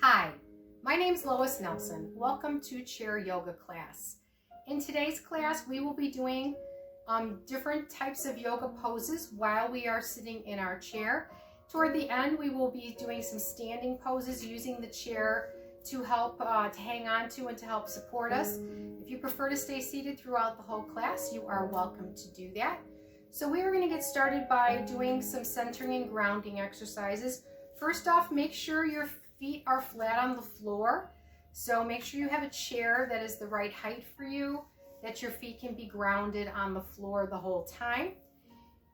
Hi, my name is Lois Nelson. Welcome to Chair Yoga class. In today's class, we will be doing different types of yoga poses while we are sitting in our chair. Toward the end, we will be doing some standing poses using the chair to help to hang on to and to help support us. If you prefer to stay seated throughout the whole class, you are welcome to do that. So we are going to get started by doing some centering and grounding exercises. First off, make sure your feet are flat on the floor. So make sure you have a chair that is the right height for you, that your feet can be grounded on the floor the whole time.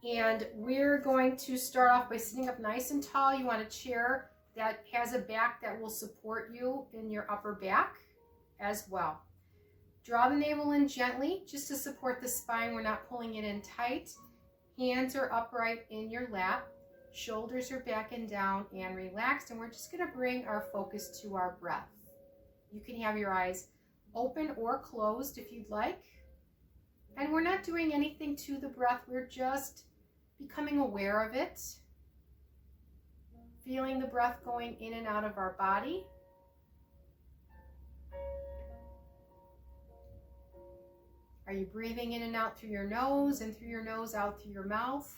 And we're going to start off by sitting up nice and tall. You want a chair that has a back that will support you in your upper back as well. Draw the navel in gently just to support the spine. We're not pulling it in tight. Hands are upright in your lap. Shoulders are back and down and relaxed, and we're just going to bring our focus to our breath. You can have your eyes open or closed if you'd like. And we're not doing anything to the breath, we're just becoming aware of it. Feeling the breath going in and out of our body. Are you breathing in and out through your nose and through your nose out through your mouth?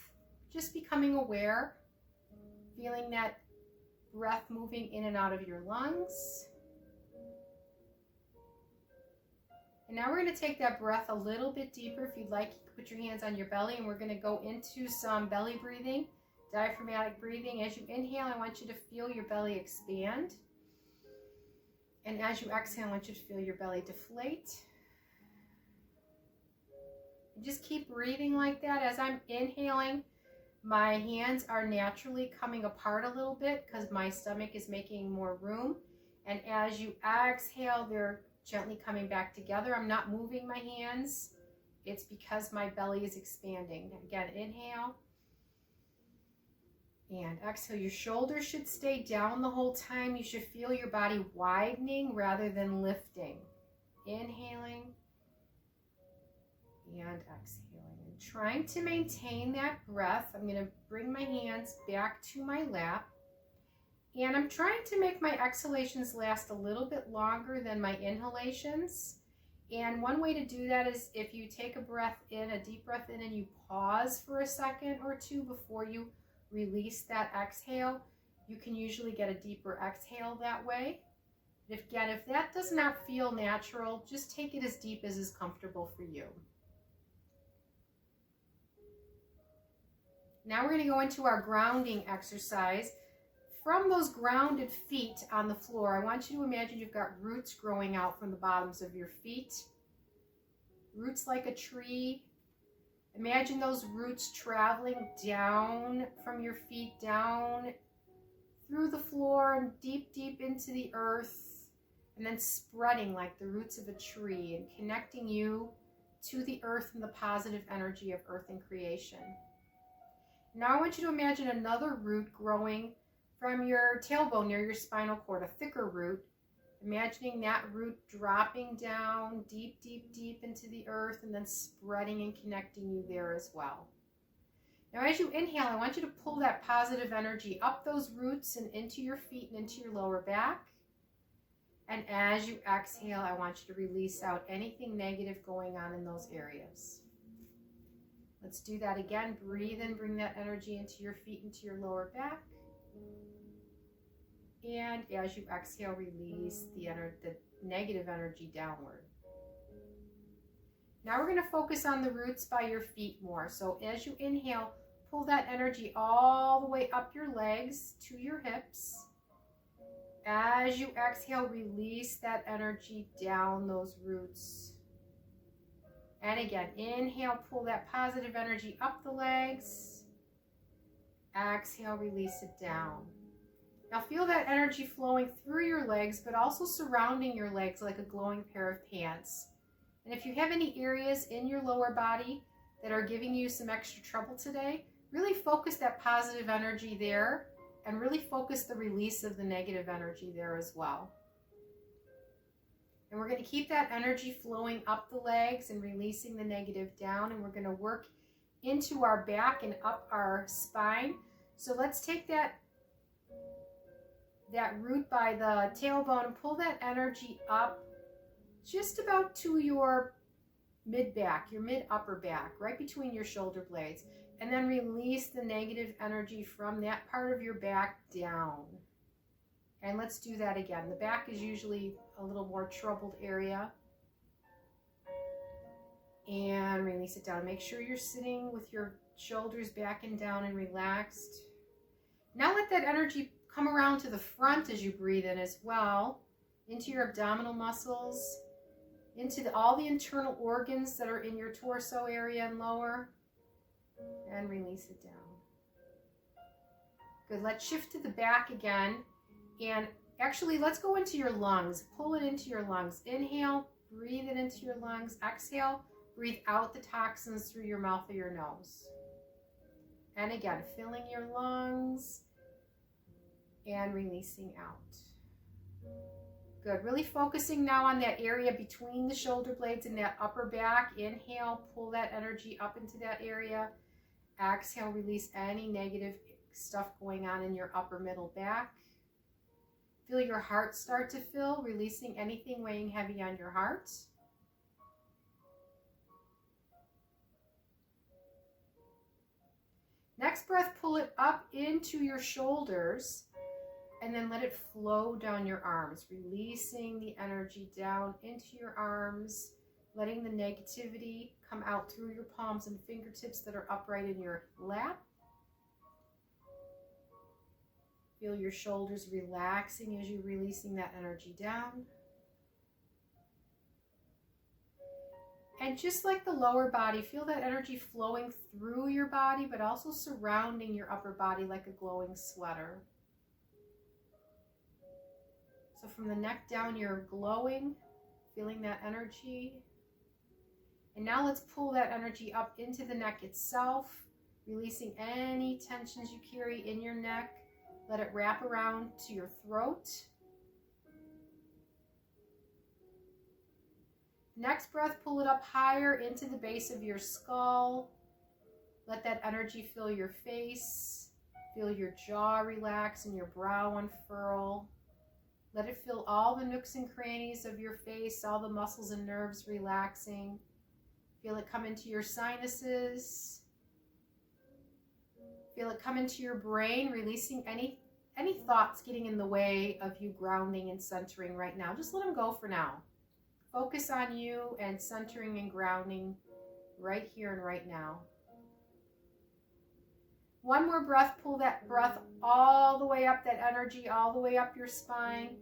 Just becoming aware. Feeling that breath moving in and out of your lungs. And now we're going to take that breath a little bit deeper. If you'd like, you can put your hands on your belly, and we're going to go into some belly breathing, diaphragmatic breathing. As you inhale, I want you to feel your belly expand. And as you exhale, I want you to feel your belly deflate. And just keep breathing like that. As I'm inhaling, my hands are naturally coming apart a little bit because my stomach is making more room. And as you exhale, they're gently coming back together. I'm not moving my hands. It's because my belly is expanding. Again, inhale. And exhale. Your shoulders should stay down the whole time. You should feel your body widening rather than lifting. Inhaling. And exhaling. And trying to maintain that breath, I'm going to bring my hands back to my lap. And I'm trying to make my exhalations last a little bit longer than my inhalations. And one way to do that is if you take a breath in, a deep breath in, and you pause for a second or two before you release that exhale, you can usually get a deeper exhale that way. If that does not feel natural, just take it as deep as is comfortable for you. Now we're going to go into our grounding exercise. From those grounded feet on the floor, I want you to imagine you've got roots growing out from the bottoms of your feet. Roots like a tree. Imagine those roots traveling down from your feet, down through the floor and deep, deep into the earth, and then spreading like the roots of a tree and connecting you to the earth and the positive energy of earth and creation. Now I want you to imagine another root growing from your tailbone near your spinal cord, a thicker root. Imagining that root dropping down deep, deep, deep into the earth and then spreading and connecting you there as well. Now as you inhale, I want you to pull that positive energy up those roots and into your feet and into your lower back. And as you exhale, I want you to release out anything negative going on in those areas. Let's do that again. Breathe in, bring that energy into your feet, into your lower back. And as you exhale, release the negative energy downward. Now we're going to focus on the roots by your feet more. So as you inhale, pull that energy all the way up your legs to your hips. As you exhale, release that energy down those roots. And again, inhale, pull that positive energy up the legs. Exhale, release it down. Now feel that energy flowing through your legs, but also surrounding your legs like a glowing pair of pants. And if you have any areas in your lower body that are giving you some extra trouble today, really focus that positive energy there and really focus the release of the negative energy there as well. And we're going to keep that energy flowing up the legs and releasing the negative down. And we're going to work into our back and up our spine. So let's take that that root by the tailbone and pull that energy up just about to your mid back, your mid upper back, right between your shoulder blades. And then release the negative energy from that part of your back down. And let's do that again. The back is usually a little more troubled area. And release it down. Make sure you're sitting with your shoulders back and down and relaxed. Now let that energy come around to the front as you breathe in as well, into your abdominal muscles, into all the internal organs that are in your torso area and lower, and release it down. Good. Let's shift to the back again, and actually let's go into your lungs. Pull it into your lungs. Inhale, breathe it into your lungs. Exhale, breathe out the toxins through your mouth or your nose. And again, filling your lungs and releasing out. Good. Really focusing now on that area between the shoulder blades and that upper back. Inhale, pull that energy up into that area. Exhale, release any negative stuff going on in your upper middle back. Feel your heart start to fill, releasing anything weighing heavy on your heart. Next breath, pull it up into your shoulders and then let it flow down your arms, releasing the energy down into your arms, letting the negativity come out through your palms and fingertips that are upright in your lap. Feel your shoulders relaxing as you're releasing that energy down. And just like the lower body, feel that energy flowing through your body, but also surrounding your upper body like a glowing sweater. So from the neck down, you're glowing, feeling that energy. And now let's pull that energy up into the neck itself, releasing any tensions you carry in your neck. Let it wrap around to your throat. Next breath, pull it up higher into the base of your skull. Let that energy fill your face. Feel your jaw relax and your brow unfurl. Let it fill all the nooks and crannies of your face, all the muscles and nerves relaxing. Feel it come into your sinuses. Feel it come into your brain, releasing any thoughts getting in the way of you grounding and centering right now. Just let them go for now. Focus on you and centering and grounding right here and right now. One more breath, pull that breath all the way up, that energy all the way up your spine,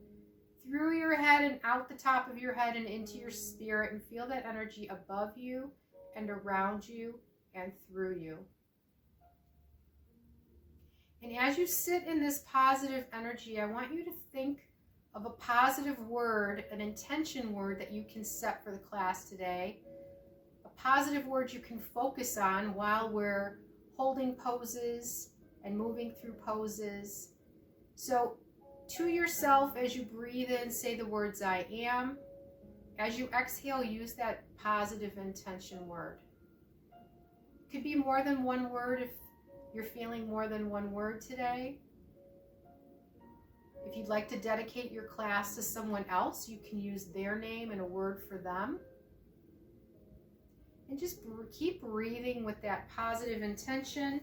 through your head and out the top of your head and into your spirit, and feel that energy above you and around you and through you. And as you sit in this positive energy, I want you to think of a positive word, an intention word that you can set for the class today. A positive word you can focus on while we're holding poses and moving through poses. So to yourself, as you breathe in, say the words I am. As you exhale, use that positive intention word. It could be more than one word if you're feeling more than one word today. If you'd like to dedicate your class to someone else, you can use their name and a word for them. And just keep breathing with that positive intention.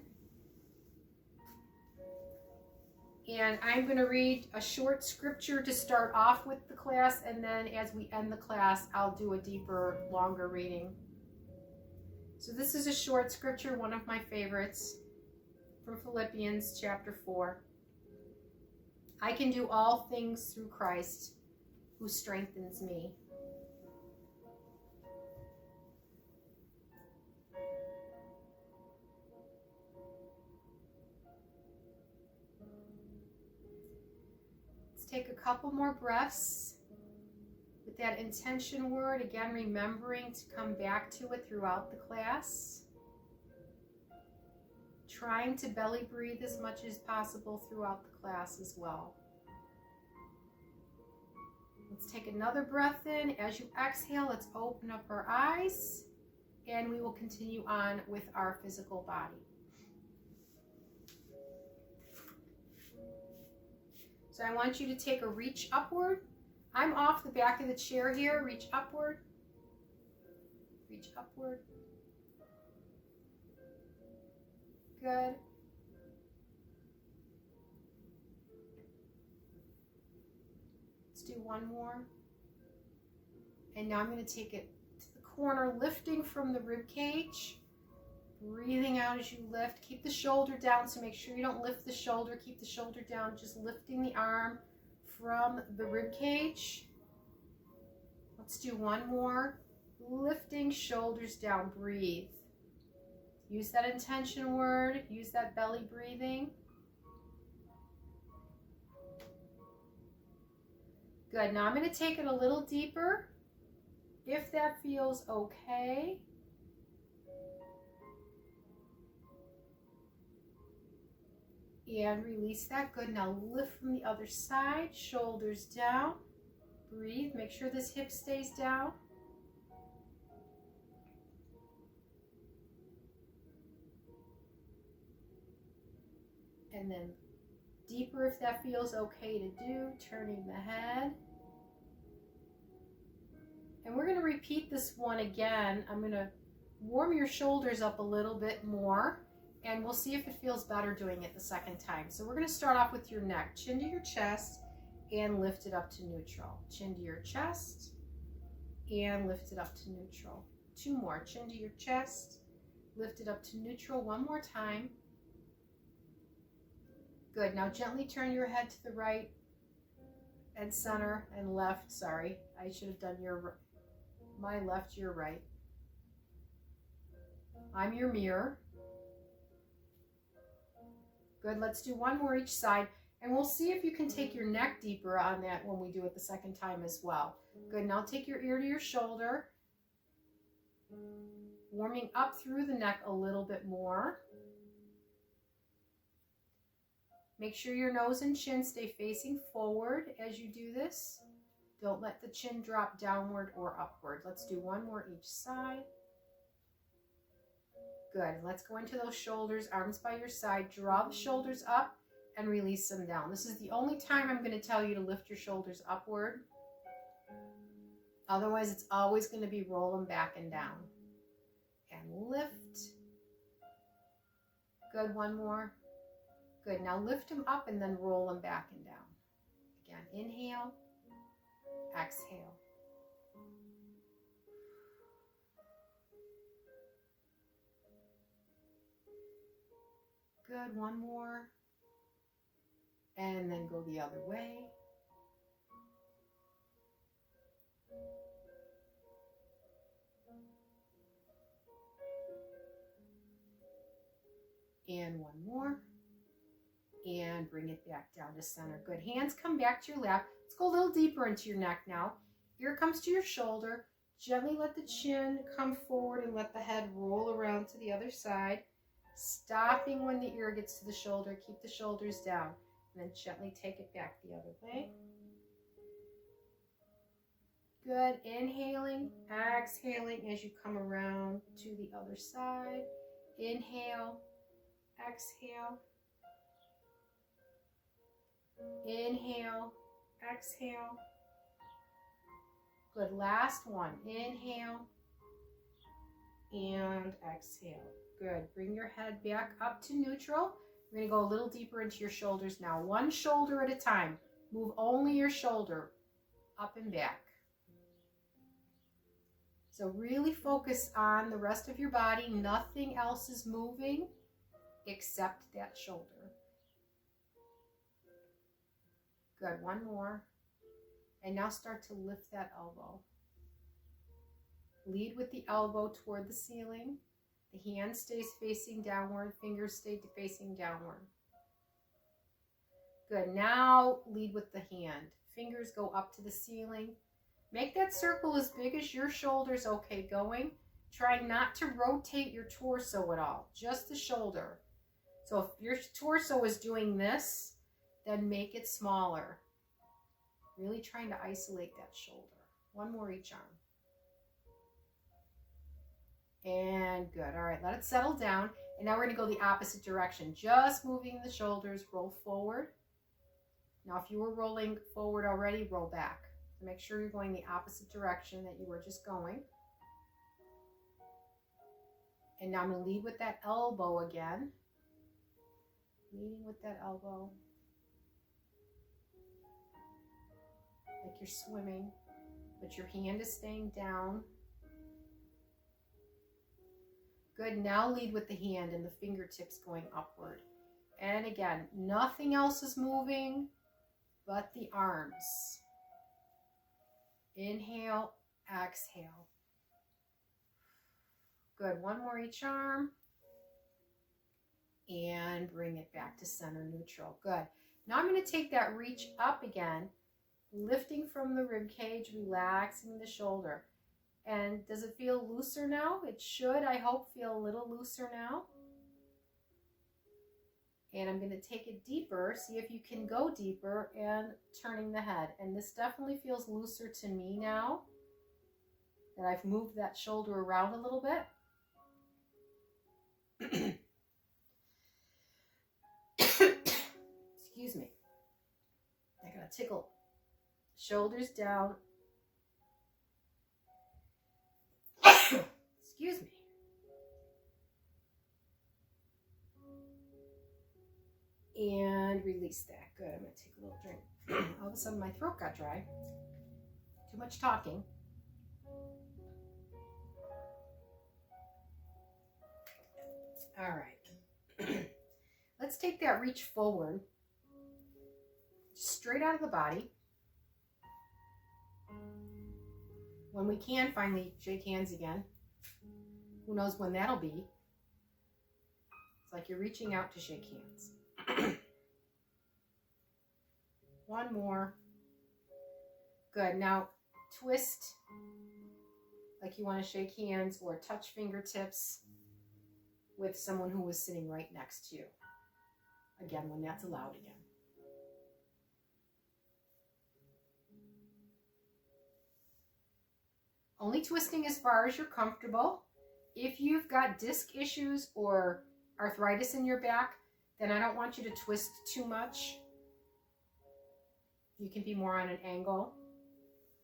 And I'm going to read a short scripture to start off with the class, and then as we end the class, I'll do a deeper, longer reading. So this is a short scripture, one of my favorites, from Philippians chapter 4. I can do all things through Christ who strengthens me. Let's take a couple more breaths with that intention word, again remembering to come back to it throughout the class. Trying to belly breathe as much as possible throughout the class as well. Let's take another breath in. As you exhale, let's open up our eyes, and we will continue on with our physical body. So I want you to take a reach upward. I'm off the back of the chair here. Reach upward. Reach upward. Good. Let's do one more. And now I'm going to take it to the corner, lifting from the rib cage. Breathing out as you lift. Keep the shoulder down, so make sure you don't lift the shoulder. Keep the shoulder down, just lifting the arm from the rib cage. Let's do one more. Lifting shoulders down. Breathe. Use that intention word. Use that belly breathing. Good. Now I'm going to take it a little deeper, if that feels okay. And release that. Good. Now lift from the other side, shoulders down. Breathe. Make sure this hip stays down. And then deeper if that feels okay to do, turning the head. And we're going to repeat this one again. I'm going to warm your shoulders up a little bit more, and we'll see if it feels better doing it the second time. So we're going to start off with your neck, chin to your chest, and lift it up to neutral. Chin to your chest, and lift it up to neutral. Two more, chin to your chest, lift it up to neutral. One more time. Good. Now gently turn your head to the right and center and left. Sorry, I should have done my left, your right. I'm your mirror. Good. Let's do one more each side, and we'll see if you can take your neck deeper on that when we do it the second time as well. Good. Now take your ear to your shoulder, warming up through the neck a little bit more. Make sure your nose and chin stay facing forward as you do this. Don't let the chin drop downward or upward. Let's do one more each side. Good. Let's go into those shoulders, arms by your side. Draw the shoulders up and release them down. This is the only time I'm going to tell you to lift your shoulders upward. Otherwise, it's always going to be rolling back and down. And lift. Good. One more. Good. Now lift them up and then roll them back and down. Again, inhale, exhale. Good. One more. And then go the other way. And one more. And bring it back down to center. Good. Hands come back to your lap. Let's go a little deeper into your neck now. Ear comes to your shoulder. Gently let the chin come forward and let the head roll around to the other side. Stopping when the ear gets to the shoulder. Keep the shoulders down. And then gently take it back the other way. Good. Inhaling, exhaling as you come around to the other side. Inhale, exhale. Inhale, exhale. Good. Last one. Inhale and exhale. Good. Bring your head back up to neutral. We're going to go a little deeper into your shoulders now. One shoulder at a time. Move only your shoulder up and back. So really focus on the rest of your body. Nothing else is moving except that shoulder. Good. One more. And now start to lift that elbow. Lead with the elbow toward the ceiling. The hand stays facing downward. Fingers stay facing downward. Good. Now lead with the hand. Fingers go up to the ceiling. Make that circle as big as your shoulders okay going. Try not to rotate your torso at all. Just the shoulder. So if your torso is doing this, then make it smaller. Really trying to isolate that shoulder. One more each arm. And good. All right, let it settle down. And now we're going to go the opposite direction. Just moving the shoulders, roll forward. Now, if you were rolling forward already, roll back. So make sure you're going the opposite direction that you were just going. And now I'm going to lead with that elbow again. Leading with that elbow. Like you're swimming, but your hand is staying down. Good, now lead with the hand and the fingertips going upward. And again, nothing else is moving but the arms. Inhale, exhale. Good, one more each arm. And bring it back to center neutral. Good. Now I'm going to take that reach up again, lifting from the rib cage, relaxing the shoulder. And does it feel looser now? It should, I hope, feel a little looser now. And I'm going to take it deeper, see if you can go deeper, and turning the head. And this definitely feels looser to me now that I've moved that shoulder around a little bit. Excuse me. I gotta tickle. Shoulders down. Excuse me. And release that. Good. I'm going to take a little drink. All of a sudden my throat got dry. Too much talking. All right. Let's take that reach forward. Straight out of the body. When we can, finally shake hands again. Who knows when that'll be. It's like you're reaching out to shake hands. One more. Good. Now twist like you want to shake hands or touch fingertips with someone who was sitting right next to you. Again, when that's allowed again. Only twisting as far as you're comfortable. If you've got disc issues or arthritis in your back, then I don't want you to twist too much. You can be more on an angle.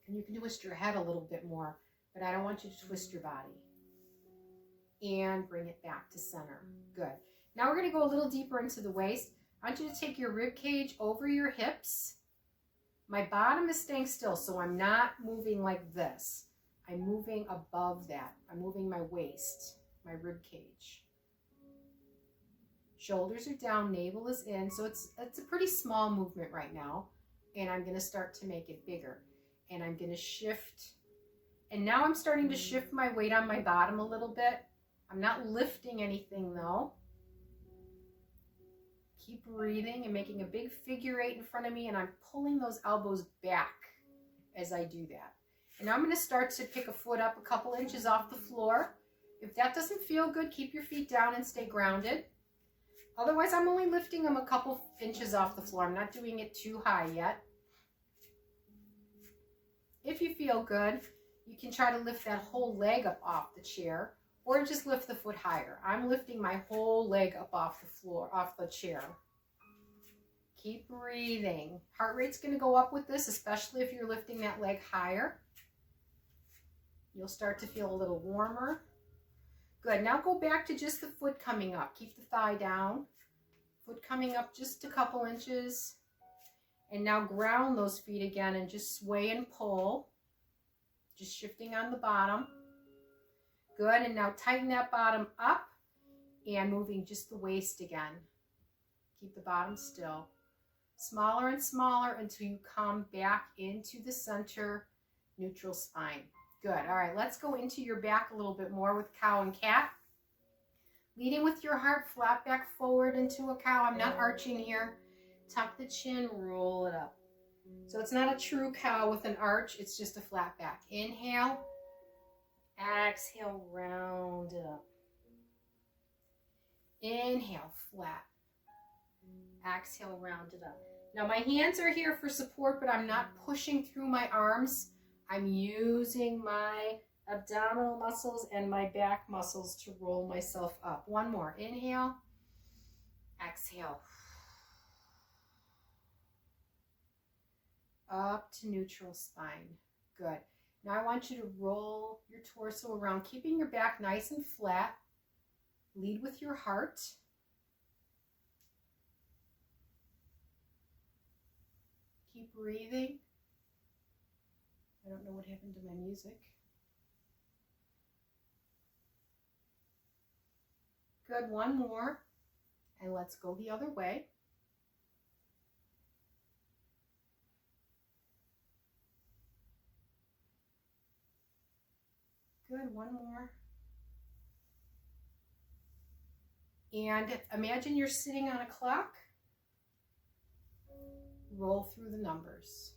And you can twist your head a little bit more, but I don't want you to twist your body. And bring it back to center. Good. Now we're going to go a little deeper into the waist. I want you to take your rib cage over your hips. My bottom is staying still, so I'm not moving like this. I'm moving above that. I'm moving my waist, my rib cage. Shoulders are down, navel is in, so it's a pretty small movement right now. And I'm going to start to make it bigger. And I'm going to shift. And now I'm starting to shift my weight on my bottom a little bit. I'm not lifting anything though. Keep breathing and making a big figure eight in front of me, and I'm pulling those elbows back as I do that. And now I'm going to start to pick a foot up a couple inches off the floor. If that doesn't feel good, keep your feet down and stay grounded. Otherwise, I'm only lifting them a couple inches off the floor. I'm not doing it too high yet. If you feel good, you can try to lift that whole leg up off the chair, or just lift the foot higher. I'm lifting my whole leg up off the floor, off the chair. Keep breathing. Heart rate's going to go up with this, especially if you're lifting that leg higher. You'll start to feel a little warmer. Good. Now go back to just the foot coming up. Keep the thigh down. Foot coming up just a couple inches. And now ground those feet again and just sway and pull. Just shifting on the bottom. Good. And now tighten that bottom up and moving just the waist again. Keep the bottom still. Smaller and smaller until you come back into the center neutral spine. Good. All right, let's go into your back a little bit more with cow and cat. Leading with your heart, flat back forward into a cow. I'm not arching here. Tuck the chin, roll it up. So it's not a true cow with an arch, it's just a flat back. Inhale, exhale, round it up. Inhale, flat. Exhale, round it up. Now my hands are here for support, but I'm not pushing through my arms. I'm using my abdominal muscles and my back muscles to roll myself up. One more. Inhale. Exhale. up to neutral spine. Good. Now I want you to roll your torso around, keeping your back nice and flat. Lead with your heart. Keep breathing. I don't know what happened to my music. Good, one more. And let's go the other way. Good, one more. And imagine you're sitting on a clock. Roll through the numbers.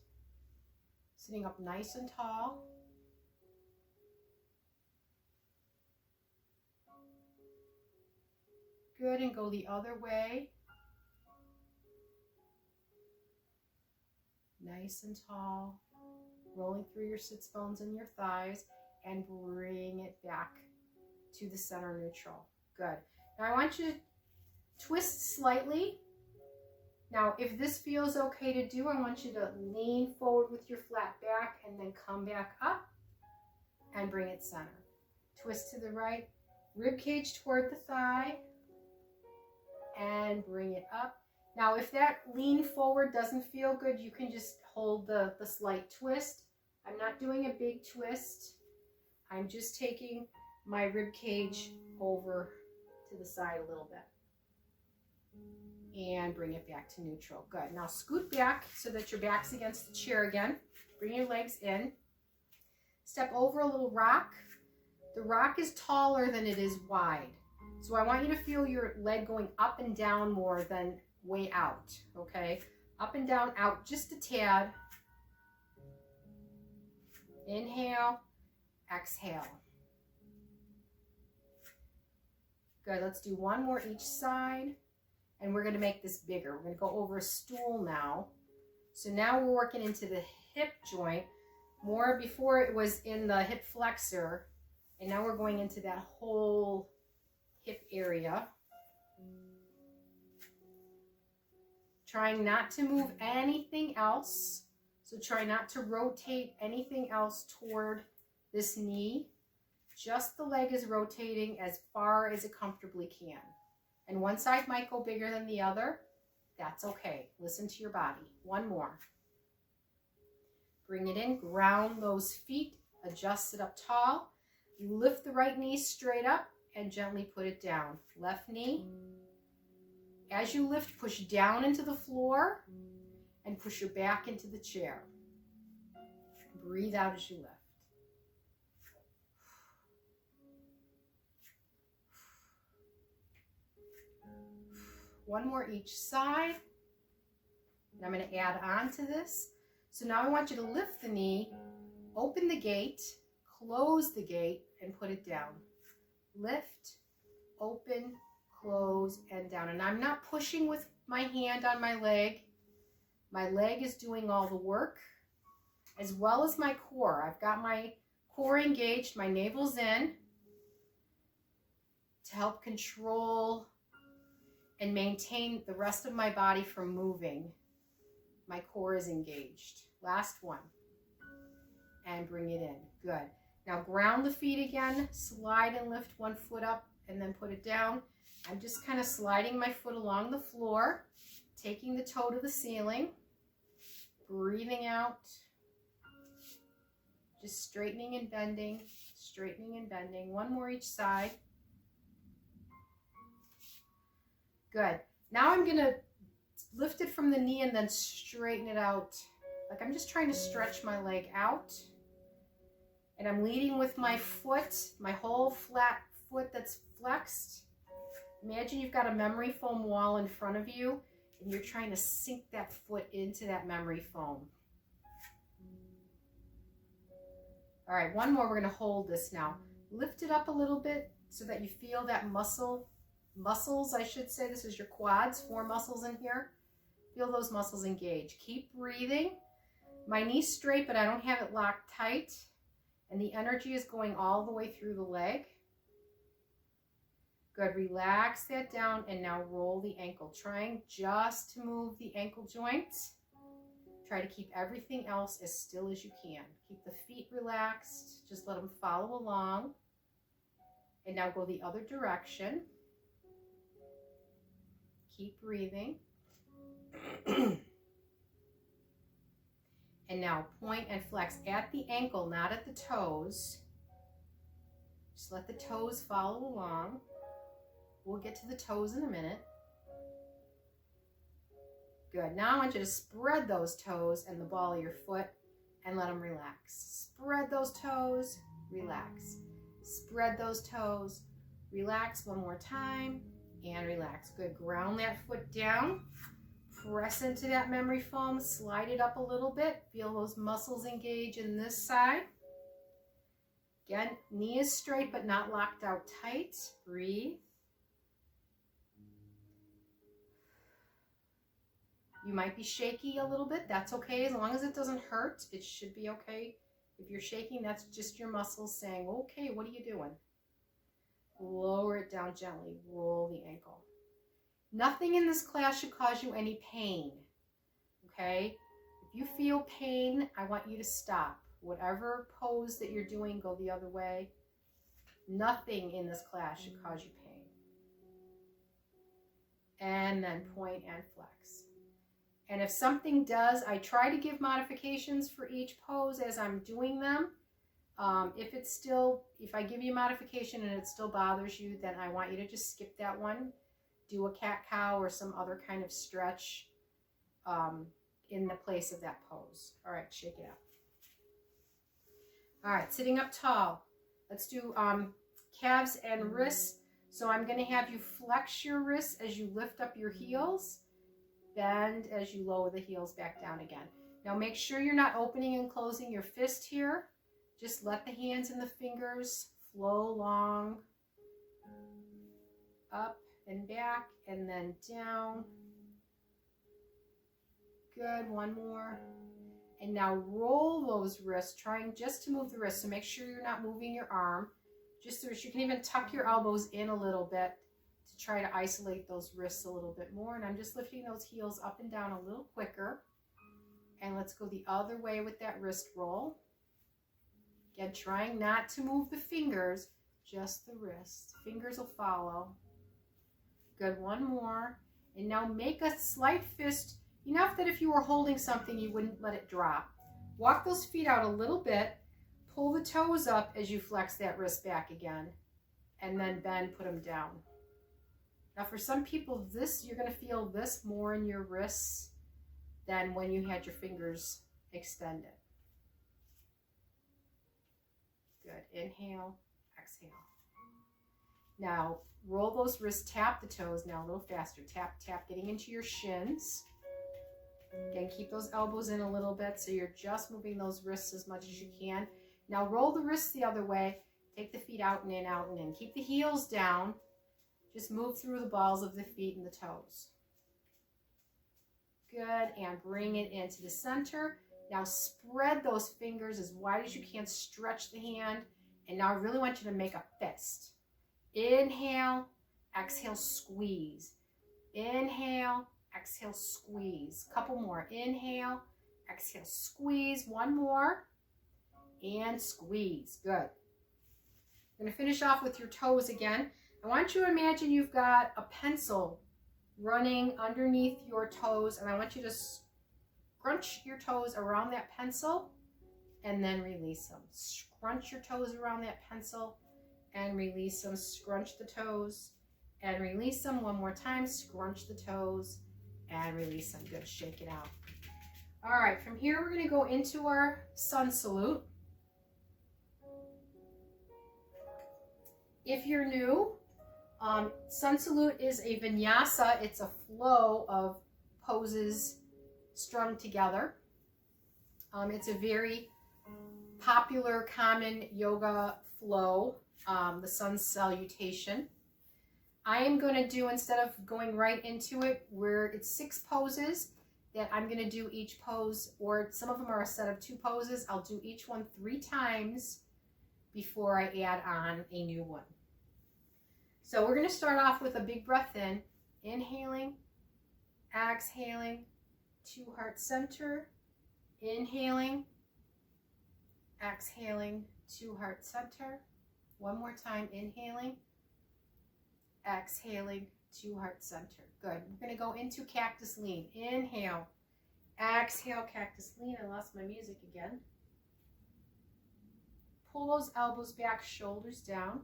Sitting up nice and tall. Good, and go the other way. Nice and tall. Rolling through your sits bones and your thighs, and bring it back to the center neutral. Good. Now I want you to twist slightly. Now if this feels okay to do, I want you to lean forward with your flat back and then come back up and bring it center. Twist to the right, rib cage toward the thigh, and bring it up. Now if that lean forward doesn't feel good, you can just hold the slight twist. I'm not doing a big twist. I'm just taking my rib cage over to the side a little bit. And bring it back to neutral. Good. Now scoot back so that your back's against the chair again. Bring your legs in. Step over a little rock. The rock is taller than it is wide. So I want you to feel your leg going up and down more than way out. Okay? Up and down, out just a tad. Inhale. Exhale. Good. Let's do one more each side. And we're going to make this bigger. We're going to go over a stool now. So now we're working into the hip joint. More before it was in the hip flexor. And now we're going into that whole hip area. Trying not to move anything else. So try not to rotate anything else toward this knee. Just the leg is rotating as far as it comfortably can. And one side might go bigger than the other. That's okay. Listen to your body. One more. Bring it in. Ground those feet. Adjust it up tall. Lift the right knee straight up and gently put it down. Left knee. As you lift, push down into the floor and push your back into the chair. Breathe out as you lift. One more each side. And I'm going to add on to this. So now I want you to lift the knee, open the gate, close the gate, and put it down. Lift, open, close, and down. And I'm not pushing with my hand on my leg. My leg is doing all the work, as well as my core. I've got my core engaged, my navel's in, to help control and maintain the rest of my body from moving. My core is engaged. Last one. And bring it in. Good. Now ground the feet again. Slide and lift one foot up and then put it down. I'm just kind of sliding my foot along the floor, taking the toe to the ceiling, breathing out, just straightening and bending, straightening and bending. One more each side. Good. Now I'm going to lift it from the knee and then straighten it out. Like I'm just trying to stretch my leg out. And I'm leading with my foot, my whole flat foot that's flexed. Imagine you've got a memory foam wall in front of you and you're trying to sink that foot into that memory foam. All right, one more. We're going to hold this now. Lift it up a little bit so that you feel that muscles, I should say. This is your quads, 4 muscles in here. Feel those muscles engage. Keep breathing. My knee's straight, but I don't have it locked tight. And the energy is going all the way through the leg. Good. Relax that down and now roll the ankle. Trying just to move the ankle joints. Try to keep everything else as still as you can. Keep the feet relaxed. Just let them follow along. And now go the other direction. Keep breathing. And now point and flex at the ankle, not at the toes. Just let the toes follow along. We'll get to the toes in a minute. Good. Now I want you to spread those toes and the ball of your foot and let them relax. Spread those toes, relax. Spread those toes, relax one more time, and relax. Good. Ground that foot down. Press into that memory foam. Slide it up a little bit. Feel those muscles engage in this side. Again, knee is straight but not locked out tight. Breathe. You might be shaky a little bit. That's okay. As long as it doesn't hurt, it should be okay. If you're shaking, that's just your muscles saying, okay, what are you doing? Lower it down gently. Roll the ankle. Nothing in this class should cause you any pain, okay? If you feel pain, I want you to stop. Whatever pose that you're doing, go the other way. Nothing in this class should cause you pain. And then point and flex. And if something does, I try to give modifications for each pose as I'm doing them. If I give you a modification and it still bothers you, then I want you to just skip that one. Do a cat-cow or some other kind of stretch in the place of that pose. All right, shake it out. All right, sitting up tall. Let's do calves and wrists. So I'm going to have you flex your wrists as you lift up your heels. Bend as you lower the heels back down again. Now make sure you're not opening and closing your fist here. Just let the hands and the fingers flow along, up and back, and then down. Good, one more. And now roll those wrists, trying just to move the wrists. So make sure you're not moving your arm. Just so you can even tuck your elbows in a little bit to try to isolate those wrists a little bit more. And I'm just lifting those heels up and down a little quicker. And let's go the other way with that wrist roll. Again, trying not to move the fingers, just the wrists. Fingers will follow. Good, one more. And now make a slight fist, enough that if you were holding something, you wouldn't let it drop. Walk those feet out a little bit. Pull the toes up as you flex that wrist back again. And then bend, put them down. Now for some people, you're going to feel this more in your wrists than when you had your fingers extended. Good. Inhale, exhale. Now roll those wrists, tap the toes now a little faster. Tap, tap, getting into your shins. Again, keep those elbows in a little bit so you're just moving those wrists as much as you can. Now roll the wrists the other way. Take the feet out and in, out and in. Keep the heels down. Just move through the balls of the feet and the toes. Good, and bring it into the center. Now spread those fingers as wide as you can. Stretch the hand. And now I really want you to make a fist. Inhale, exhale, squeeze. Inhale, exhale, squeeze. Couple more. Inhale, exhale, squeeze. One more. And squeeze. Good. I'm going to finish off with your toes again. I want you to imagine you've got a pencil running underneath your toes, and I want you to scrunch your toes around that pencil and then release them. Scrunch your toes around that pencil and release them. Scrunch the toes and release them. One more time. Scrunch the toes and release them. Good. Shake it out. All right. From here, we're going to go into our sun salute. If you're new, sun salute is a vinyasa. It's a flow of poses strung together. It's a very popular, common yoga flow, the sun salutation. I am going to do, instead of going right into it, where it's 6 poses that I'm going to do each pose, or some of them are a set of 2 poses. I'll do each one 3 times before I add on a new one. So we're going to start off with a big breath in, inhaling, exhaling, to heart center, Inhaling, exhaling to heart center. One more time, inhaling, exhaling to heart center. Good. We're going to go into cactus lean. Inhale, exhale, cactus lean. I lost my music again. Pull those elbows back, shoulders down.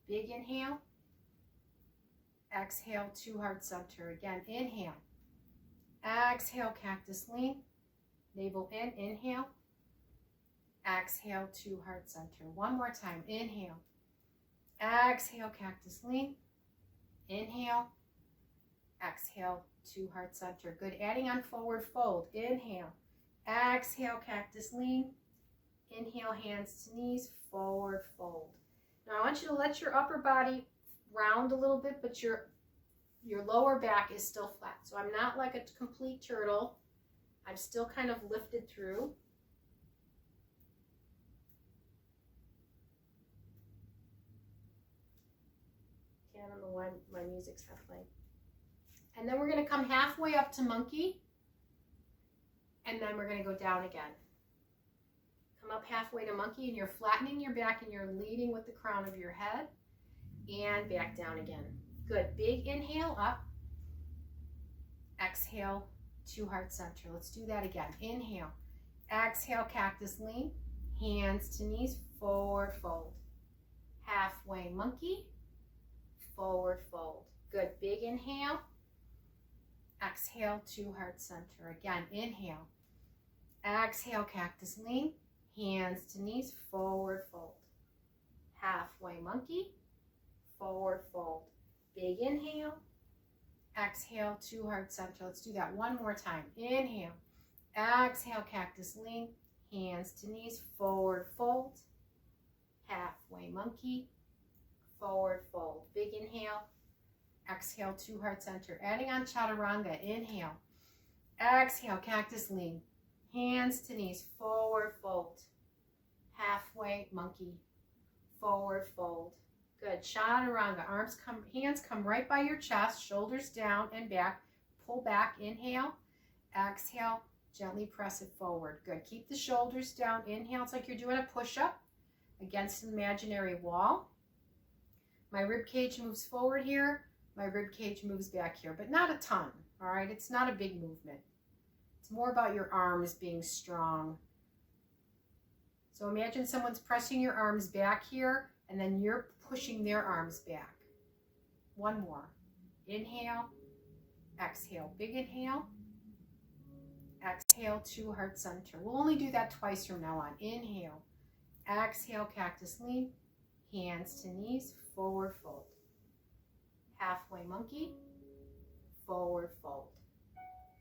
Big inhale. Exhale to heart center. Again, inhale. Exhale, cactus lean. Navel in, inhale. Exhale to heart center. One more time, inhale. Exhale, cactus lean. Inhale. Exhale to heart center. Good. Adding on forward fold. Inhale. Exhale, cactus lean. Inhale, hands to knees, forward fold. Now I want you to let your upper body round a little bit, but your lower back is still flat. So I'm not like a complete turtle. I'm still kind of lifted through. Okay, I don't know why my music's not playing. And then we're going to come halfway up to monkey, and then we're going to go down again. Come up halfway to monkey, and you're flattening your back, and you're leading with the crown of your head, and back down again. Good. Big inhale up. Exhale to heart center. Let's do that again. Inhale. Exhale, cactus lean. Hands to knees, forward fold. Halfway monkey, forward fold. Good. Big inhale. Exhale to heart center. Again, inhale. Exhale, cactus lean. Hands to knees, forward fold. Halfway monkey, forward fold. Big inhale. Exhale to heart center. Let's do that one more time. Inhale. Exhale, cactus lean. Hands to knees, forward fold. Halfway monkey, forward fold. Big inhale. Exhale to heart center. Adding on chaturanga. Inhale. Exhale, cactus lean. Hands to knees, forward fold. Halfway monkey, forward fold. Good. Chaturanga. Hands come right by your chest, shoulders down and back. Pull back. Inhale. Exhale. Gently press it forward. Good. Keep the shoulders down. Inhale. It's like you're doing a push-up against an imaginary wall. My rib cage moves forward here. My rib cage moves back here, but not a ton. All right. It's not a big movement. It's more about your arms being strong. So imagine someone's pressing your arms back here, and then you're pushing their arms back. One more. Inhale, exhale. Big inhale, exhale to heart center. We'll only do that twice from now on. Inhale, exhale, cactus lean. Hands to knees, forward fold. Halfway monkey, forward fold.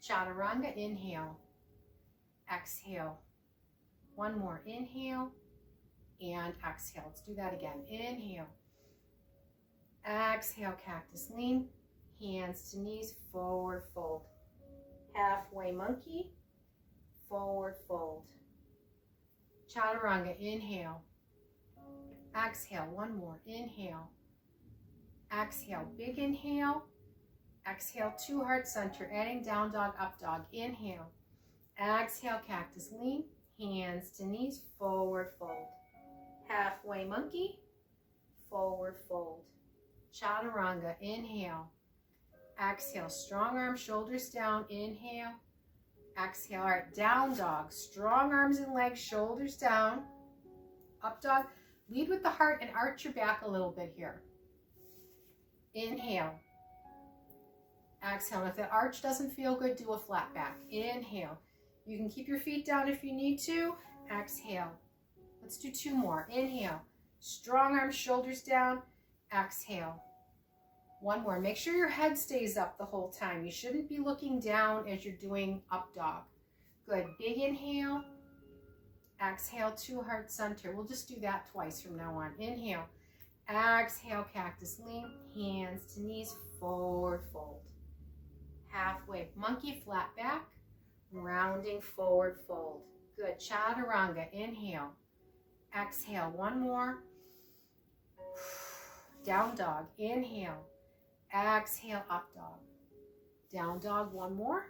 Chaturanga. Inhale, exhale. One more. Inhale and exhale. Let's do that again. Inhale. Exhale, cactus lean. Hands to knees, forward fold. Halfway monkey, forward fold. Chaturanga. Inhale. Exhale. One more. Inhale. Exhale. Big inhale. Exhale to heart center. Adding down dog, up dog. Inhale. Exhale, cactus lean. Hands to knees, forward fold. Halfway monkey, forward fold. Chaturanga. Inhale. Exhale. Strong arms, shoulders down. Inhale. Exhale. All right. Down dog. Strong arms and legs, shoulders down. Up dog. Lead with the heart and arch your back a little bit here. Inhale. Exhale. And if that arch doesn't feel good, do a flat back. Inhale. You can keep your feet down if you need to. Exhale. Let's do two more. Inhale. Strong arms, shoulders down. Exhale. One more. Make sure your head stays up the whole time. You shouldn't be looking down as you're doing up dog. Good. Big inhale. Exhale to heart center. We'll just do that twice from now on. Inhale. Exhale, cactus lean. Hands to knees, forward fold. Halfway monkey, flat back. Rounding forward fold. Good. Chaturanga. Inhale. Exhale. One more. Down dog. Inhale. Exhale. Up dog. Down dog. One more.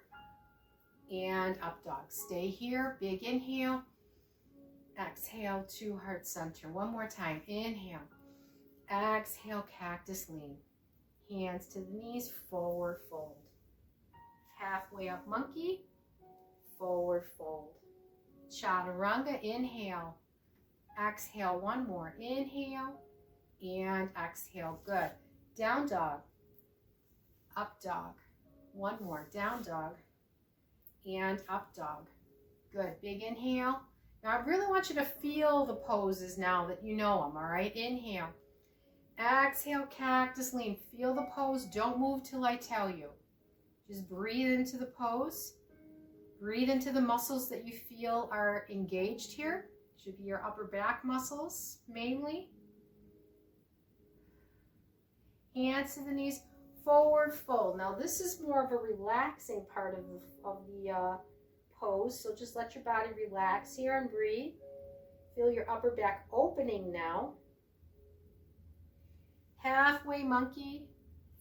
and up dog. Stay here, big inhale. Exhale to heart center. One more time, inhale. Exhale, cactus lean. Hands to the knees, forward fold. Halfway up monkey, forward fold. Chaturanga, inhale. Exhale, one more. Inhale and exhale. Good. Down dog. Up dog. One more. Down dog and up dog. Good. Big inhale. Now I really want you to feel the poses now that you know them, all right? Inhale. Exhale, cactus lean. Feel the pose. Don't move till I tell you. Just breathe into the pose. Breathe into the muscles that you feel are engaged here. Should be your upper back muscles mainly. Hands to the knees, forward fold. Now this is more of a relaxing part of the pose, so just let your body relax here and breathe. Feel your upper back opening now. Halfway monkey.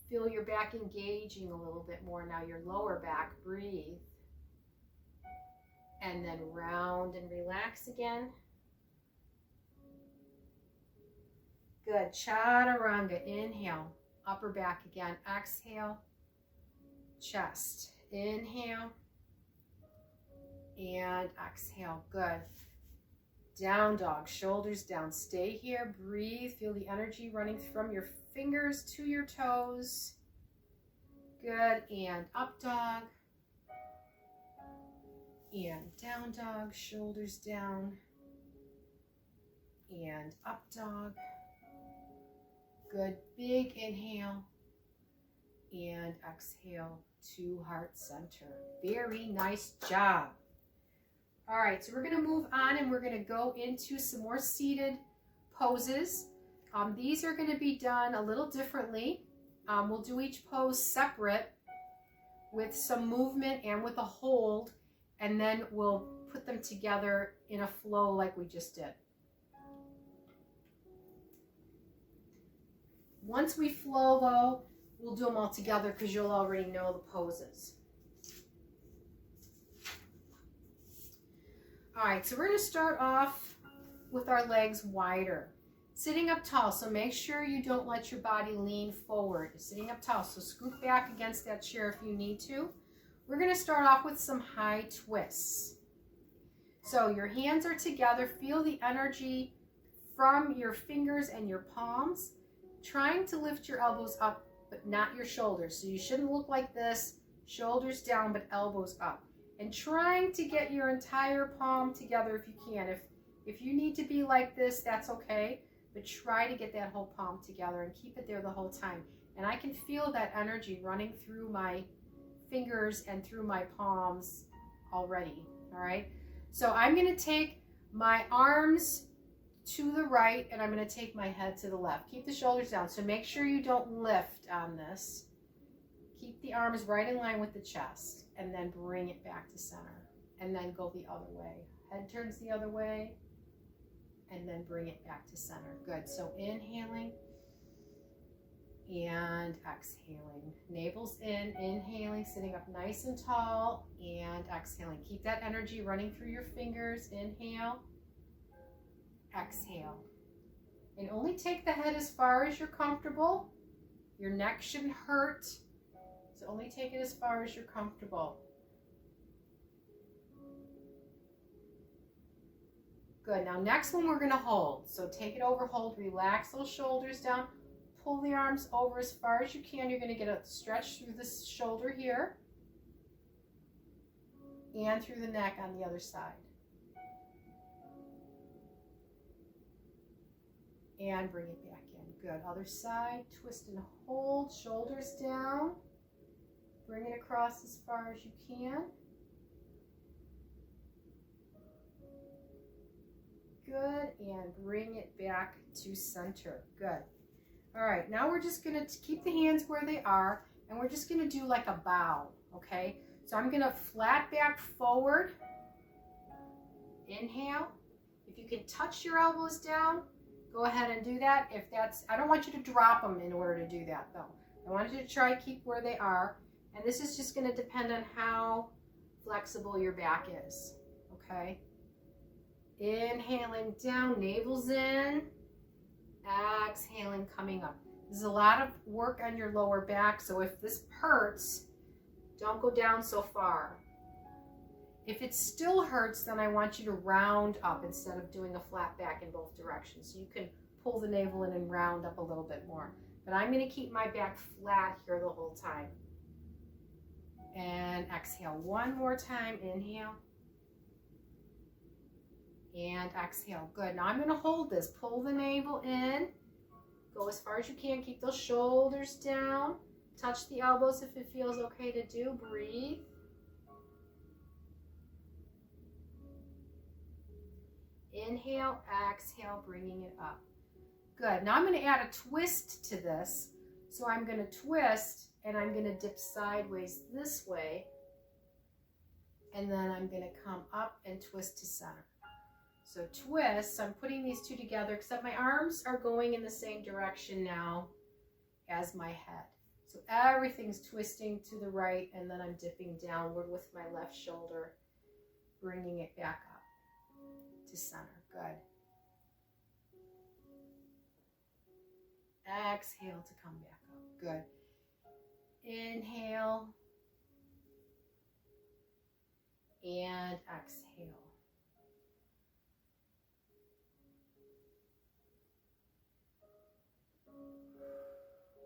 Feel your back engaging a little bit more now. Your lower back, breathe. And then round and relax again. Good. Chaturanga. Inhale. Upper back again. Exhale. Chest. Inhale. And exhale. Good. Down dog. Shoulders down. Stay here. Breathe. Feel the energy running from your fingers to your toes. Good. And up dog. And down dog. Shoulders down. And up dog. Good. Big inhale and exhale to heart center. Very nice job. All right, so we're going to move on and we're going to go into some more seated poses. These are going to be done a little differently. We'll do each pose separate with some movement and with a hold, and then we'll put them together in a flow like we just did. Once we flow, though, we'll do them all together because you'll already know the poses. All right, so we're going to start off with our legs wider. Sitting up tall, so make sure you don't let your body lean forward. Sitting up tall, so scoot back against that chair if you need to. We're going to start off with some high twists. So your hands are together. Feel the energy from your fingers and your palms. Trying to lift your elbows up, but not your shoulders. So you shouldn't look like this, shoulders down, but elbows up. And trying to get your entire palm together if you can. If you need to be like this, that's okay. But try to get that whole palm together and keep it there the whole time. And I can feel that energy running through my fingers and through my palms already, all right? So I'm gonna take my arms to the right, and I'm going to take my head to the left. Keep the shoulders down, so make sure you don't lift on this. Keep the arms right in line with the chest, and then bring it back to center, and then go the other way. Head turns the other way, and then bring it back to center. Good. So inhaling and exhaling. Navel's in, inhaling, sitting up nice and tall, and exhaling. Keep that energy running through your fingers. Inhale. Exhale. And only take the head as far as you're comfortable. Your neck shouldn't hurt, so only take it as far as you're comfortable. Good. Now next one we're going to hold. So take it over, hold, relax those shoulders down, pull the arms over as far as you can. You're going to get a stretch through this shoulder here and through the neck on the other side. And bring it back in. Good. Other side. Twist and hold. Shoulders down. Bring it across as far as you can. Good. And bring it back to center. Good. All right. Now we're just going to keep the hands where they are, and we're just going to do like a bow. Okay. So I'm going to flat back forward. Inhale. If you can touch your elbows down, go ahead and do that. If that's, I don't want you to drop them in order to do that though. I want you to try to keep where they are. And this is just going to depend on how flexible your back is, okay? Inhaling down, navel's in, exhaling, coming up. There's a lot of work on your lower back, so if this hurts, don't go down so far. If it still hurts, then I want you to round up instead of doing a flat back in both directions. So you can pull the navel in and round up a little bit more. But I'm going to keep my back flat here the whole time. And exhale one more time. Inhale. And exhale. Good. Now I'm going to hold this. Pull the navel in. Go as far as you can. Keep those shoulders down. Touch the elbows if it feels okay to do. Breathe. Inhale, exhale, bringing it up. Good. Now I'm going to add a twist to this. So I'm going to twist and I'm going to dip sideways this way. And then I'm going to come up and twist to center. So twist, I'm putting these two together except my arms are going in the same direction now as my head. So everything's twisting to the right and then I'm dipping downward with my left shoulder, bringing it back up to center. Good. Exhale to come back up. Good. Inhale. And exhale.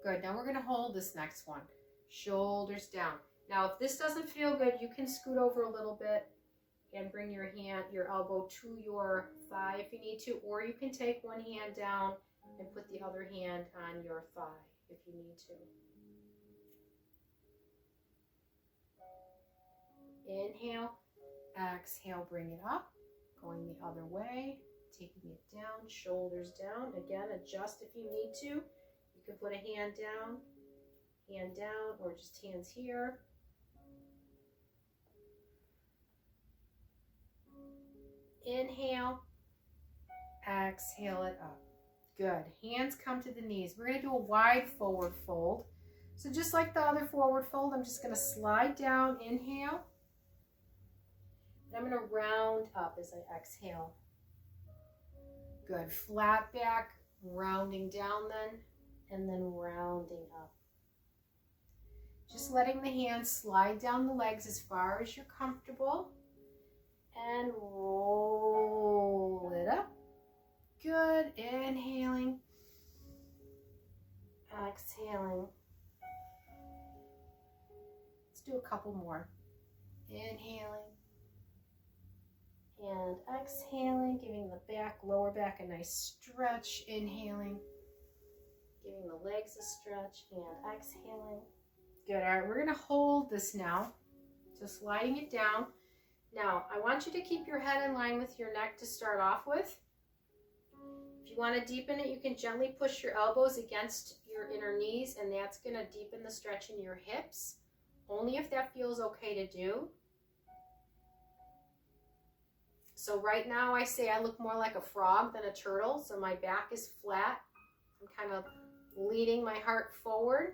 Good. Now we're going to hold this next one. Shoulders down. Now if this doesn't feel good, you can scoot over a little bit and bring your elbow to your thigh if you need to, or you can take one hand down and put the other hand on your thigh if you need to. Inhale, exhale, bring it up, going the other way, taking it down, shoulders down. Again, adjust if you need to. You can put a hand down, or just hands here. Inhale, exhale it up. Good. Hands come to the knees. We're going to do a wide forward fold. So just like the other forward fold, I'm just going to slide down, inhale. And I'm going to round up as I exhale. Good. Flat back, rounding down then, and then rounding up. Just letting the hands slide down the legs as far as you're comfortable. And roll it up. Good. Inhaling. Exhaling. Let's do a couple more. Inhaling. And exhaling, giving the lower back a nice stretch. Inhaling. Giving the legs a stretch and exhaling. Good. All right, we're going to hold this now. So sliding it down. Now, I want you to keep your head in line with your neck to start off with. If you want to deepen it, you can gently push your elbows against your inner knees, and that's going to deepen the stretch in your hips, only if that feels okay to do. So right now I say I look more like a frog than a turtle, so my back is flat. I'm kind of leading my heart forward.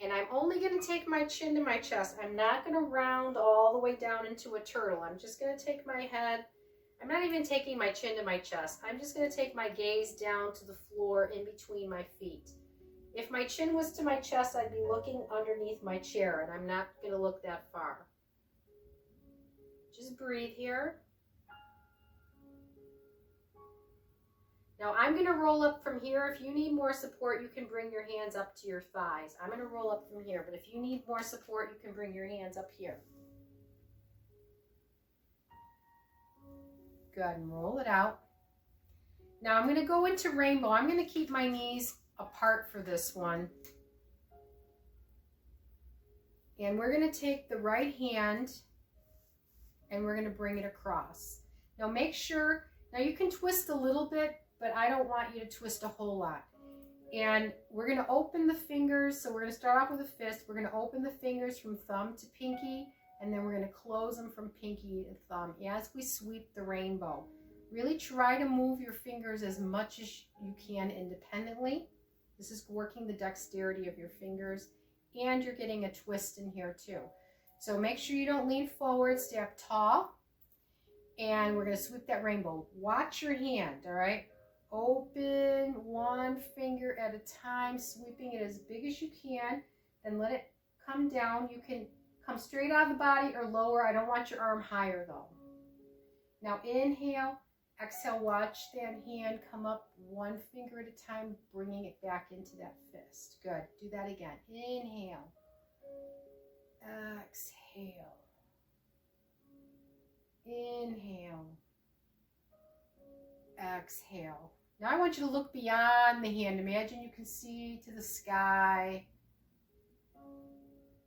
And I'm only going to take my chin to my chest. I'm not going to round all the way down into a turtle. I'm just going to take my head. I'm not even taking my chin to my chest. I'm just going to take my gaze down to the floor in between my feet. If my chin was to my chest, I'd be looking underneath my chair, and I'm not going to look that far. Just breathe here. Now I'm going to roll up from here. If you need more support, you can bring your hands up to your thighs. I'm going to roll up from here, but if you need more support, you can bring your hands up here. Good, and roll it out. Now I'm going to go into rainbow. I'm going to keep my knees apart for this one. And we're going to take the right hand and we're going to bring it across. Now make sure, now you can twist a little bit, but I don't want you to twist a whole lot. And we're going to open the fingers. So we're going to start off with a fist. We're going to open the fingers from thumb to pinky, and then we're going to close them from pinky to thumb as we sweep the rainbow. Really try to move your fingers as much as you can independently. This is working the dexterity of your fingers and you're getting a twist in here too. So make sure you don't lean forward, stay up tall, and we're going to sweep that rainbow. Watch your hand, all right? Open one finger at a time, sweeping it as big as you can, then let it come down. You can come straight out of the body or lower. I don't want your arm higher though. Now inhale, exhale, watch that hand come up one finger at a time, bringing it back into that fist. Good, do that again. Inhale, exhale, inhale, exhale. Now I want you to look beyond the hand. Imagine you can see to the sky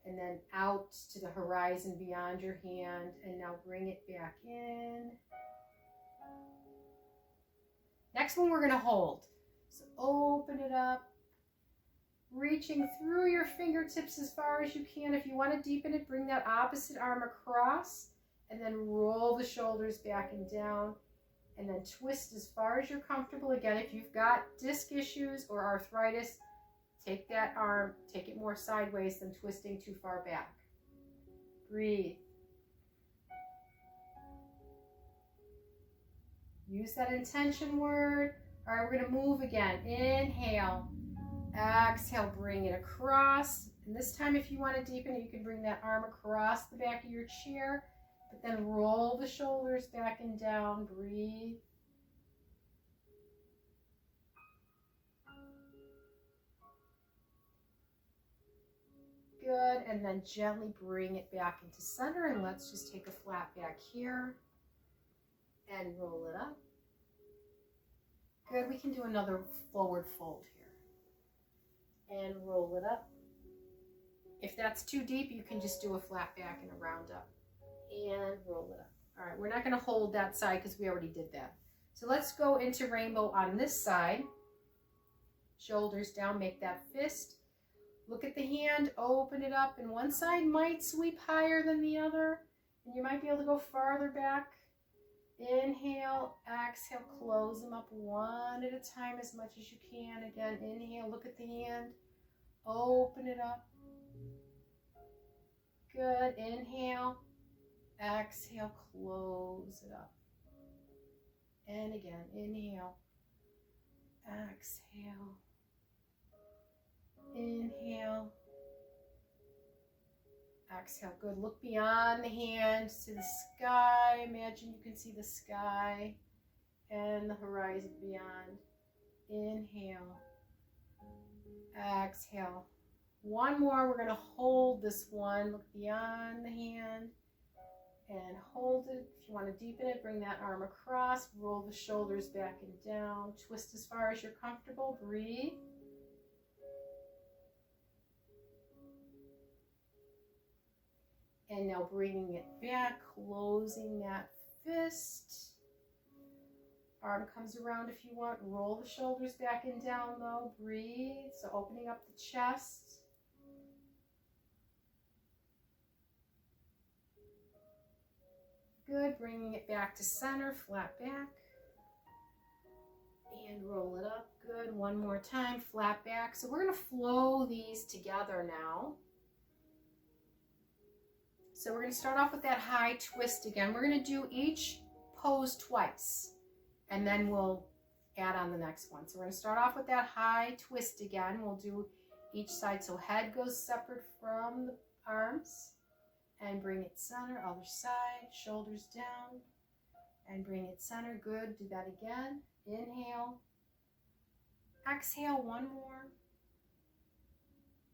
and then out to the horizon beyond your hand. And now bring it back in. Next one we're going to hold. So open it up, reaching through your fingertips as far as you can. If you want to deepen it, bring that opposite arm across and then roll the shoulders back and down. And then twist as far as you're comfortable. Again, if you've got disc issues or arthritis, take that arm, take it more sideways than twisting too far back. Breathe. Use that intention word. All right, we're going to move again. Inhale. Exhale, bring it across. And this time, if you want to deepen it, you can bring that arm across the back of your chair. But then roll the shoulders back and down. Breathe. Good. And then gently bring it back into center. And let's just take a flat back here. And roll it up. Good. We can do another forward fold here. And roll it up. If that's too deep, you can just do a flat back and a round up. And roll it up. All right, we're not going to hold that side because we already did that. So let's go into rainbow on this side. Shoulders down, make that fist. Look at the hand, open it up, and one side might sweep higher than the other, and you might be able to go farther back. Inhale, exhale, close them up one at a time as much as you can. Again, inhale, look at the hand, open it up. Good, inhale. Exhale, close it up. And again, inhale, exhale, inhale, exhale. Good. Look beyond the hands to the sky. Imagine you can see the sky and the horizon beyond. Inhale, exhale. One more. We're going to hold this one. Look beyond the hand. And hold it. If you want to deepen it, bring that arm across, roll the shoulders back and down, twist as far as you're comfortable, breathe. And now bringing it back, closing that fist. Arm comes around if you want, roll the shoulders back and down though, breathe. So opening up the chest. Good, bringing it back to center, flat back, and roll it up. Good, one more time, flat back. So we're going to flow these together now. So we're going to start off with that high twist again. We're going to do each pose twice, and then we'll add on the next one. So we're going to start off with that high twist again. We'll do each side, so head goes separate from the arms. And bring it center, other side, shoulders down, and bring it center. Good, do that again. Inhale, exhale, one more,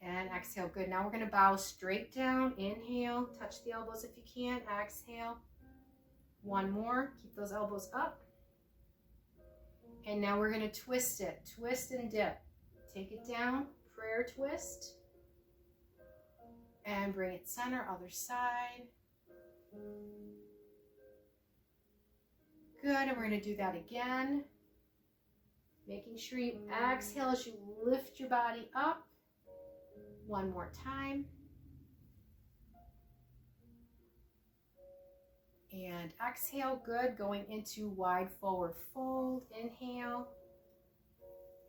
and exhale. Good, now we're going to bow straight down. Inhale, touch the elbows if you can, exhale, one more, keep those elbows up, and now we're going to twist it, twist and dip. Take it down, prayer twist. And bring it center, other side. Good, and we're going to do that again. Making sure you exhale as you lift your body up. One more time. And exhale, good. Going into wide forward fold. Inhale.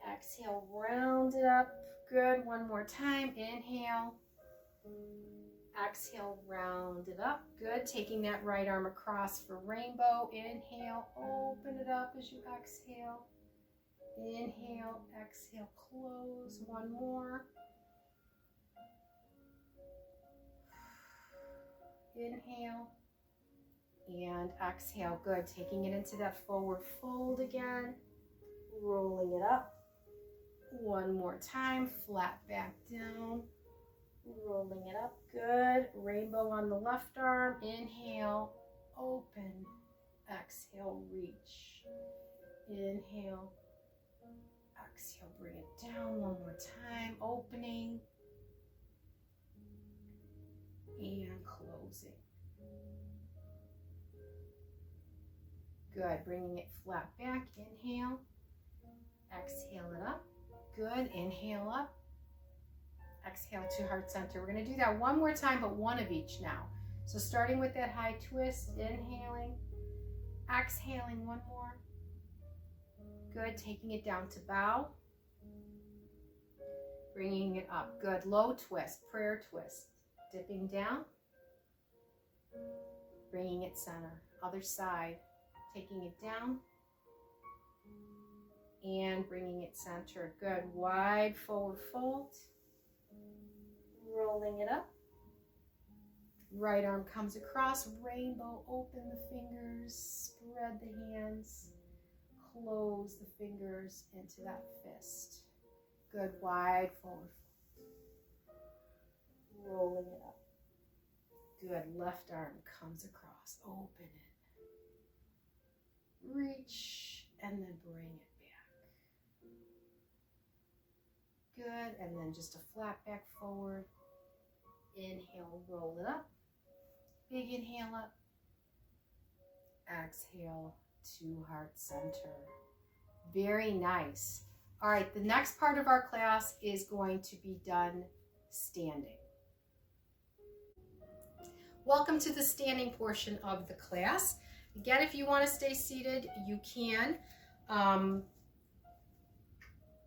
Exhale, round it up. Good, one more time. Inhale. Exhale, round it up. Good. Taking that right arm across for rainbow. Inhale, open it up as you exhale. Inhale, exhale, close. One more. Inhale and exhale. Good. Taking it into that forward fold again. Rolling it up. One more time. Flat back down. Rolling it up. Good. Rainbow on the left arm. Inhale. Open. Exhale. Reach. Inhale. Exhale. Bring it down. One more time. Opening. And closing. Good. Bringing it flat back. Inhale. Exhale it up. Good. Inhale up. Exhale to heart center. We're going to do that one more time, but one of each now. So starting with that high twist, inhaling, exhaling one more. Good. Taking it down to bow. Bringing it up. Good. Low twist, prayer twist. Dipping down. Bringing it center. Other side. Taking it down. And bringing it center. Good. Wide forward fold. Rolling it up. Right arm comes across. Rainbow. Open the fingers. Spread the hands. Close the fingers into that fist. Good. Wide forward fold. Rolling it up. Good. Left arm comes across. Open it. Reach. And then bring it. Good, and then just a flat back forward. Inhale, roll it up. Big inhale up. Exhale to heart center. Very nice. All right, the next part of our class is going to be done standing. Welcome to the standing portion of the class. Again, if you want to stay seated, you can.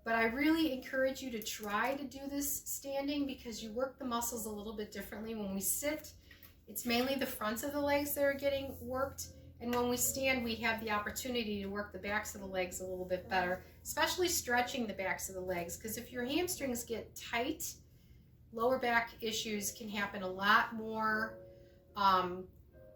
But I really encourage you to try to do this standing because you work the muscles a little bit differently. When we sit, it's mainly the fronts of the legs that are getting worked. And when we stand, we have the opportunity to work the backs of the legs a little bit better, especially stretching the backs of the legs. Because if your hamstrings get tight, lower back issues can happen a lot more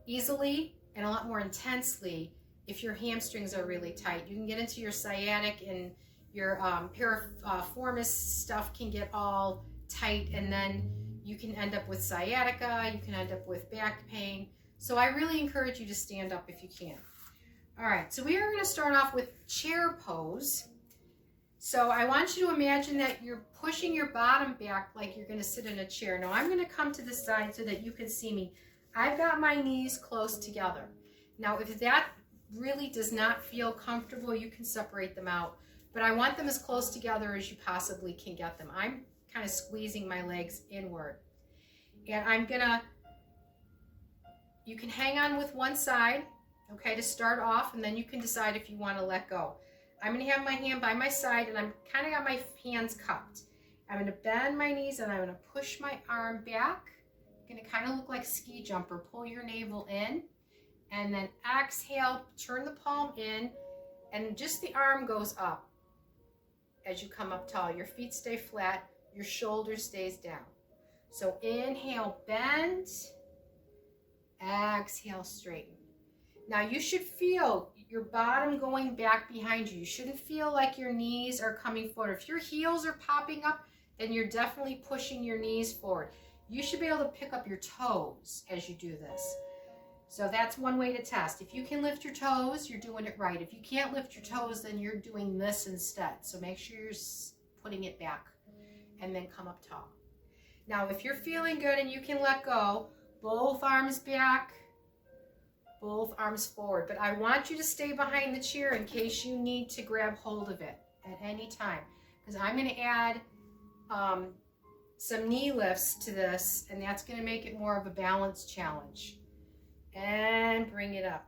easily and a lot more intensely if your hamstrings are really tight. You can get into your sciatic and your piriformis stuff can get all tight, and then you can end up with sciatica, you can end up with back pain. So I really encourage you to stand up if you can. All right, so we are going to start off with chair pose. So I want you to imagine that you're pushing your bottom back like you're going to sit in a chair. Now I'm going to come to the side so that you can see me. I've got my knees close together. Now if that really does not feel comfortable, you can separate them out. But I want them as close together as you possibly can get them. I'm kind of squeezing my legs inward. And I'm gonna, you can hang on with one side, okay, to start off, and then you can decide if you want to let go. I'm gonna have my hand by my side, and I'm kind of got my hands cupped. I'm gonna bend my knees, and I'm gonna push my arm back. You're gonna kind of look like a ski jumper. Pull your navel in, and then exhale, turn the palm in, and just the arm goes up. As you come up tall, your feet stay flat, your shoulder stays down. So inhale, bend, exhale, straighten. Now you should feel your bottom going back behind you. You shouldn't feel like your knees are coming forward. If your heels are popping up, then you're definitely pushing your knees forward. You should be able to pick up your toes as you do this. So that's one way to test. If you can lift your toes, you're doing it right. If you can't lift your toes, then you're doing this instead. So make sure you're putting it back and then come up tall. Now, if you're feeling good and you can let go, both arms back, both arms forward. But I want you to stay behind the chair in case you need to grab hold of it at any time. Because I'm going to add some knee lifts to this, and that's going to make it more of a balance challenge. And bring it up.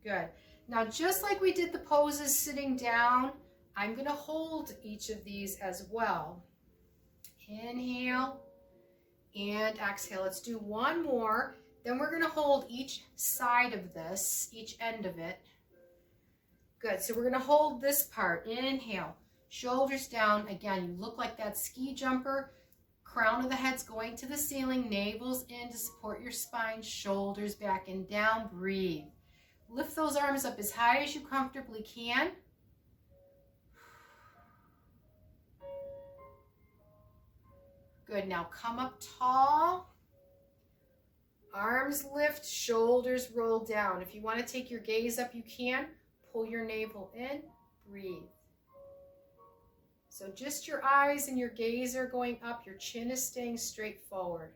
Good. Now, just like we did the poses sitting down, I'm going to hold each of these as well. Inhale, and exhale. Let's do one more. Then we're going to hold each side of this, each end of it. Good. So we're going to hold this part. Inhale, shoulders down. Again, you look like that ski jumper. Crown of the head's going to the ceiling. Navel's in to support your spine. Shoulders back and down. Breathe. Lift those arms up as high as you comfortably can. Good. Now come up tall. Arms lift, shoulders roll down. If you want to take your gaze up, you can. Pull your navel in, breathe. So just your eyes and your gaze are going up. Your chin is staying straight forward.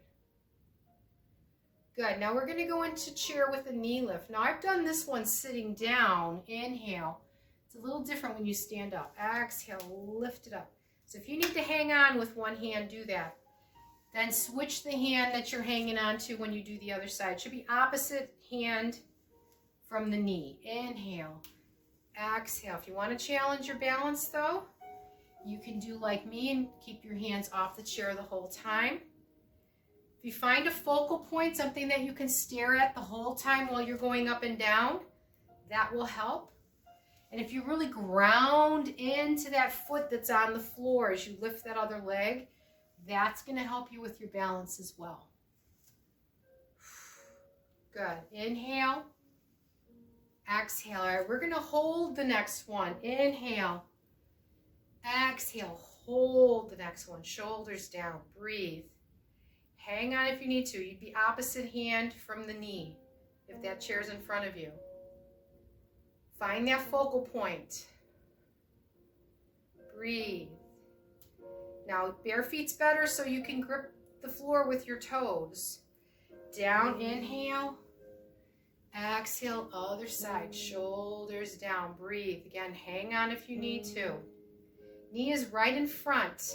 Good. Now we're going to go into chair with a knee lift. Now I've done this one sitting down. Inhale. It's a little different when you stand up. Exhale, lift it up. So if you need to hang on with one hand, do that. Then switch the hand that you're hanging on to when you do the other side. It should be opposite hand from the knee. Inhale. Exhale. If you want to challenge your balance though, you can do like me and keep your hands off the chair the whole time. If you find a focal point, something that you can stare at the whole time while you're going up and down, that will help. And if you really ground into that foot that's on the floor as you lift that other leg, that's going to help you with your balance as well. Good. Inhale. Exhale. All right, we're going to hold the next one. Inhale. Exhale. Hold the next one. Shoulders down. Breathe. Hang on if you need to. You'd be opposite hand from the knee if that chair's in front of you. Find that focal point. Breathe. Now, bare feet's better so you can grip the floor with your toes. Down, inhale. Exhale, other side. Shoulders down. Breathe. Again, hang on if you need to. Knee is right in front.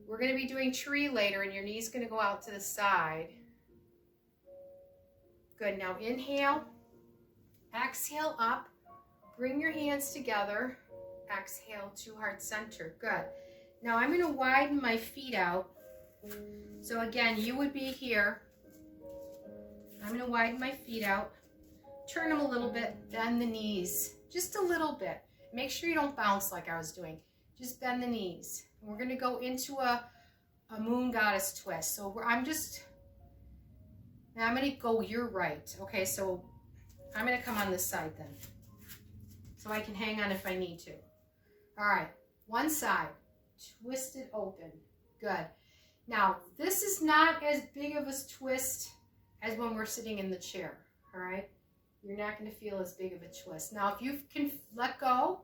We're going to be doing tree later, and your knee's going to go out to the side. Good. Now, inhale. Exhale up. Bring your hands together. Exhale to heart center. Good. Now I'm going to widen my feet out. So again, you would be here. I'm going to widen my feet out. Turn them a little bit. Bend the knees. Just a little bit. Make sure you don't bounce like I was doing. Just bend the knees. And we're going to go into a moon goddess twist. So I'm going to go your right. Okay, so I'm going to come on this side then. So I can hang on if I need to. All right, one side. Twist it open. Good. Now, this is not as big of a twist as when we're sitting in the chair, all right? You're not going to feel as big of a twist. Now, if you can let go.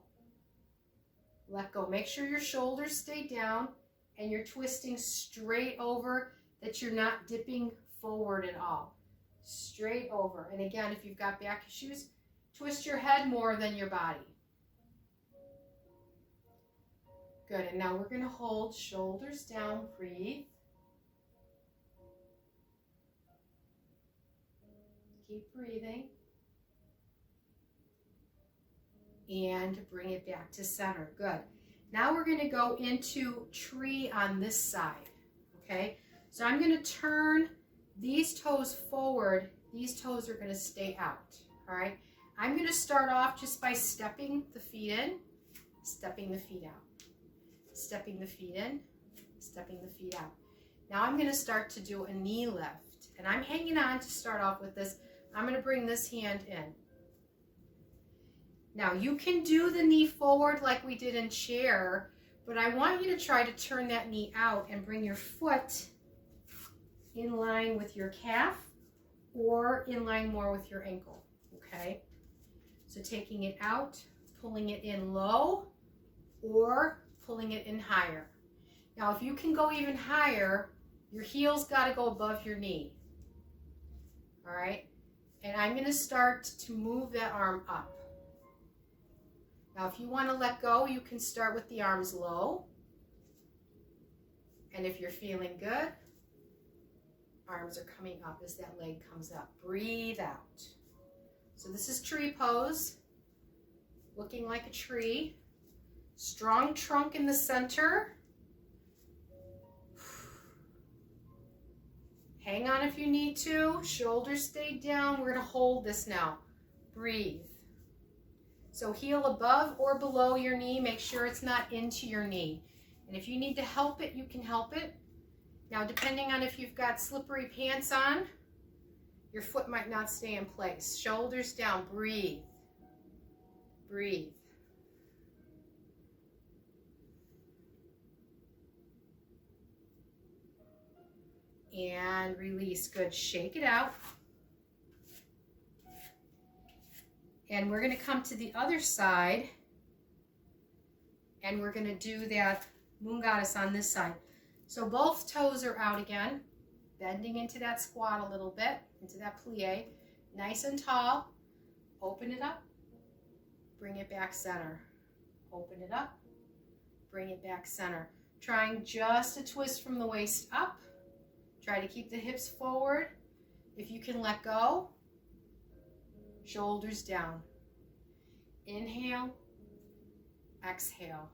Let go. Make sure your shoulders stay down and you're twisting straight over, that you're not dipping forward at all. Straight over. And again, if you've got back issues, twist your head more than your body. Good, and now we're going to hold shoulders down, breathe. Keep breathing. And bring it back to center. Good. Now we're going to go into tree on this side, okay? So I'm going to turn these toes forward. These toes are going to stay out, all right? I'm going to start off just by stepping the feet in, stepping the feet out. Stepping the feet in, stepping the feet out. Now I'm going to start to do a knee lift. And I'm hanging on to start off with this. I'm going to bring this hand in. Now you can do the knee forward like we did in chair, but I want you to try to turn that knee out and bring your foot in line with your calf or in line more with your ankle, okay? So taking it out, pulling it in low, or pulling it in higher. Now, if you can go even higher, your heel's got to go above your knee. All right? And I'm going to start to move that arm up. Now, if you want to let go, you can start with the arms low. And if you're feeling good, arms are coming up as that leg comes up. Breathe out. So this is tree pose, looking like a tree. Strong trunk in the center. Hang on if you need to. Shoulders stay down. We're going to hold this now. Breathe. So heel above or below your knee. Make sure it's not into your knee. And if you need to help it, you can help it. Now, depending on if you've got slippery pants on, your foot might not stay in place. Shoulders down. Breathe. Breathe. And release. Good. Shake it out. And we're going to come to the other side. And we're going to do that moon goddess on this side. So both toes are out again. Bending into that squat a little bit. Into that plie. Nice and tall. Open it up. Bring it back center. Open it up. Bring it back center. Trying just a twist from the waist up. Try to keep the hips forward. If you can let go, shoulders down. Inhale, exhale.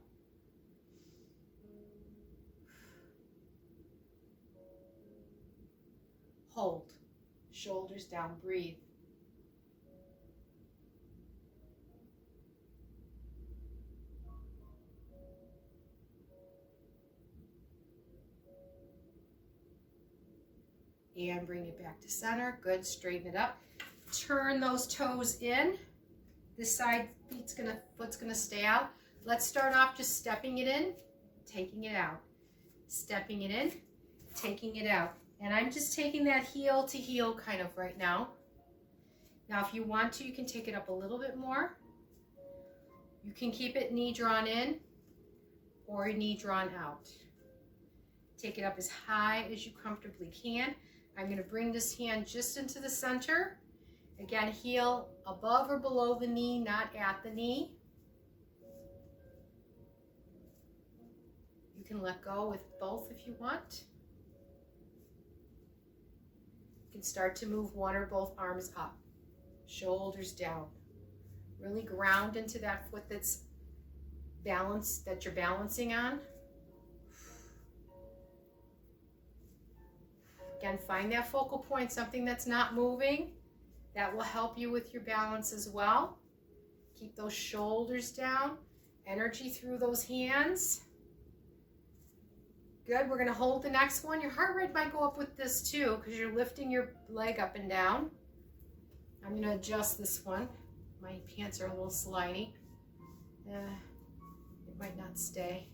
Hold, shoulders down, breathe. And bring it back to center. Good, straighten it up. Turn those toes in. This side foot's gonna stay out. Let's start off just stepping it in, taking it out. Stepping it in, taking it out. And I'm just taking that heel to heel kind of right now. Now if you want to, you can take it up a little bit more. You can keep it knee drawn in or knee drawn out. Take it up as high as you comfortably can. I'm going to bring this hand just into the center. Again, heel above or below the knee, not at the knee. You can let go with both if you want. You can start to move one or both arms up. Shoulders down. Really ground into that foot that's balanced, that you're balancing on. Again, find that focal point, something that's not moving. That will help you with your balance as well. Keep those shoulders down. Energy through those hands. Good, we're gonna hold the next one. Your heart rate might go up with this too because you're lifting your leg up and down. I'm gonna adjust this one. My pants are a little slidey. It might not stay.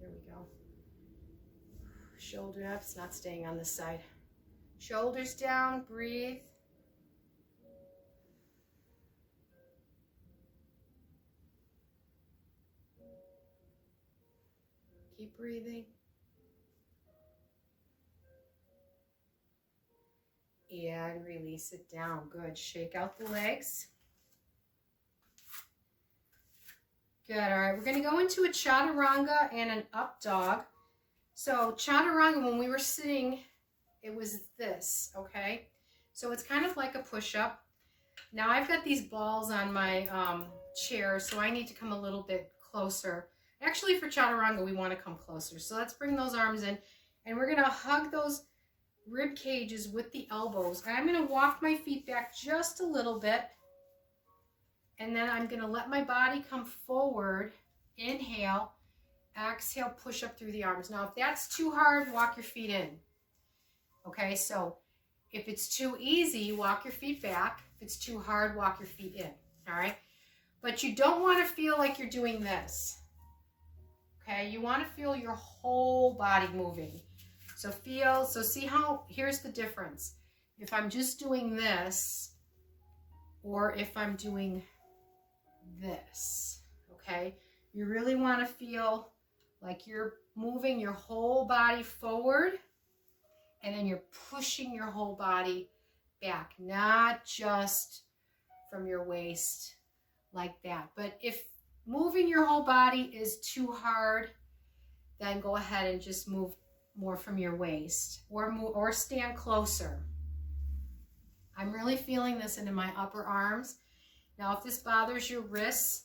There we go. Shoulder up, it's not staying on this side. Shoulders down, breathe. Keep breathing. And release it down. Good. Shake out the legs. Good. All right, we're going to go into a chaturanga and an up dog. So chaturanga, when we were sitting, it was this, okay? So it's kind of like a push-up. Now I've got these balls on my chair, so I need to come a little bit closer. Actually, for chaturanga, we want to come closer. So let's bring those arms in, and we're going to hug those rib cages with the elbows. And I'm going to walk my feet back just a little bit, and then I'm going to let my body come forward. Inhale. Exhale, push up through the arms. Now, if that's too hard, walk your feet in. Okay, so if it's too easy, walk your feet back. If it's too hard, walk your feet in. All right, but you don't want to feel like you're doing this. Okay, you want to feel your whole body moving. So see how, here's the difference. If I'm just doing this, or if I'm doing this, okay, you really want to feel like you're moving your whole body forward, and then you're pushing your whole body back, not just from your waist like that. But if moving your whole body is too hard, then go ahead and just move more from your waist, or stand closer. I'm really feeling this into my upper arms. Now, if this bothers your wrists,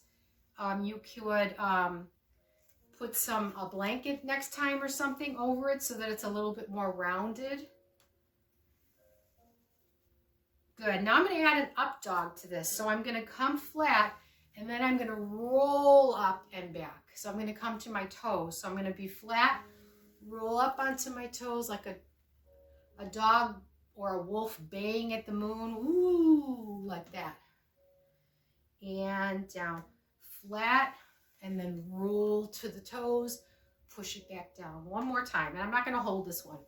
you could put a blanket next time or something over it so that it's a little bit more rounded. Good. Now I'm going to add an up dog to this. So I'm going to come flat and then I'm going to roll up and back. So I'm going to come to my toes. So I'm going to be flat, roll up onto my toes like a dog or a wolf baying at the moon. Ooh, like that. And down, flat, and then roll to the toes, push it back down. One more time, and I'm not going to hold this one.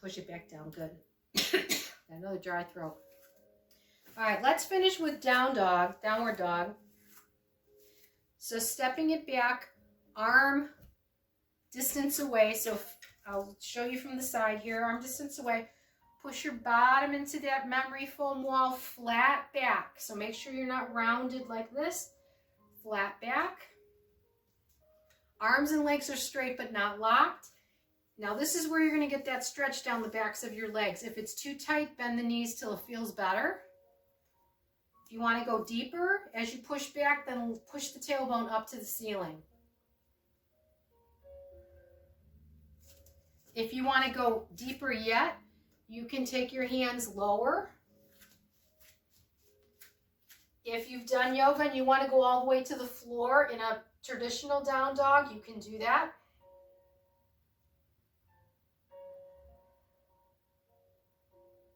Push it back down, good. Another dry throat. All right, let's finish with down dog, downward dog. So stepping it back, arm distance away. So I'll show you from the side here, arm distance away. Push your bottom into that memory foam wall, flat back. So make sure you're not rounded like this. Flat back. Arms and legs are straight but not locked. Now this is where you're going to get that stretch down the backs of your legs. If it's too tight, bend the knees till it feels better. If you want to go deeper, as you push back, then push the tailbone up to the ceiling. If you want to go deeper yet, you can take your hands lower. If you've done yoga and you want to go all the way to the floor in a traditional down dog, you can do that.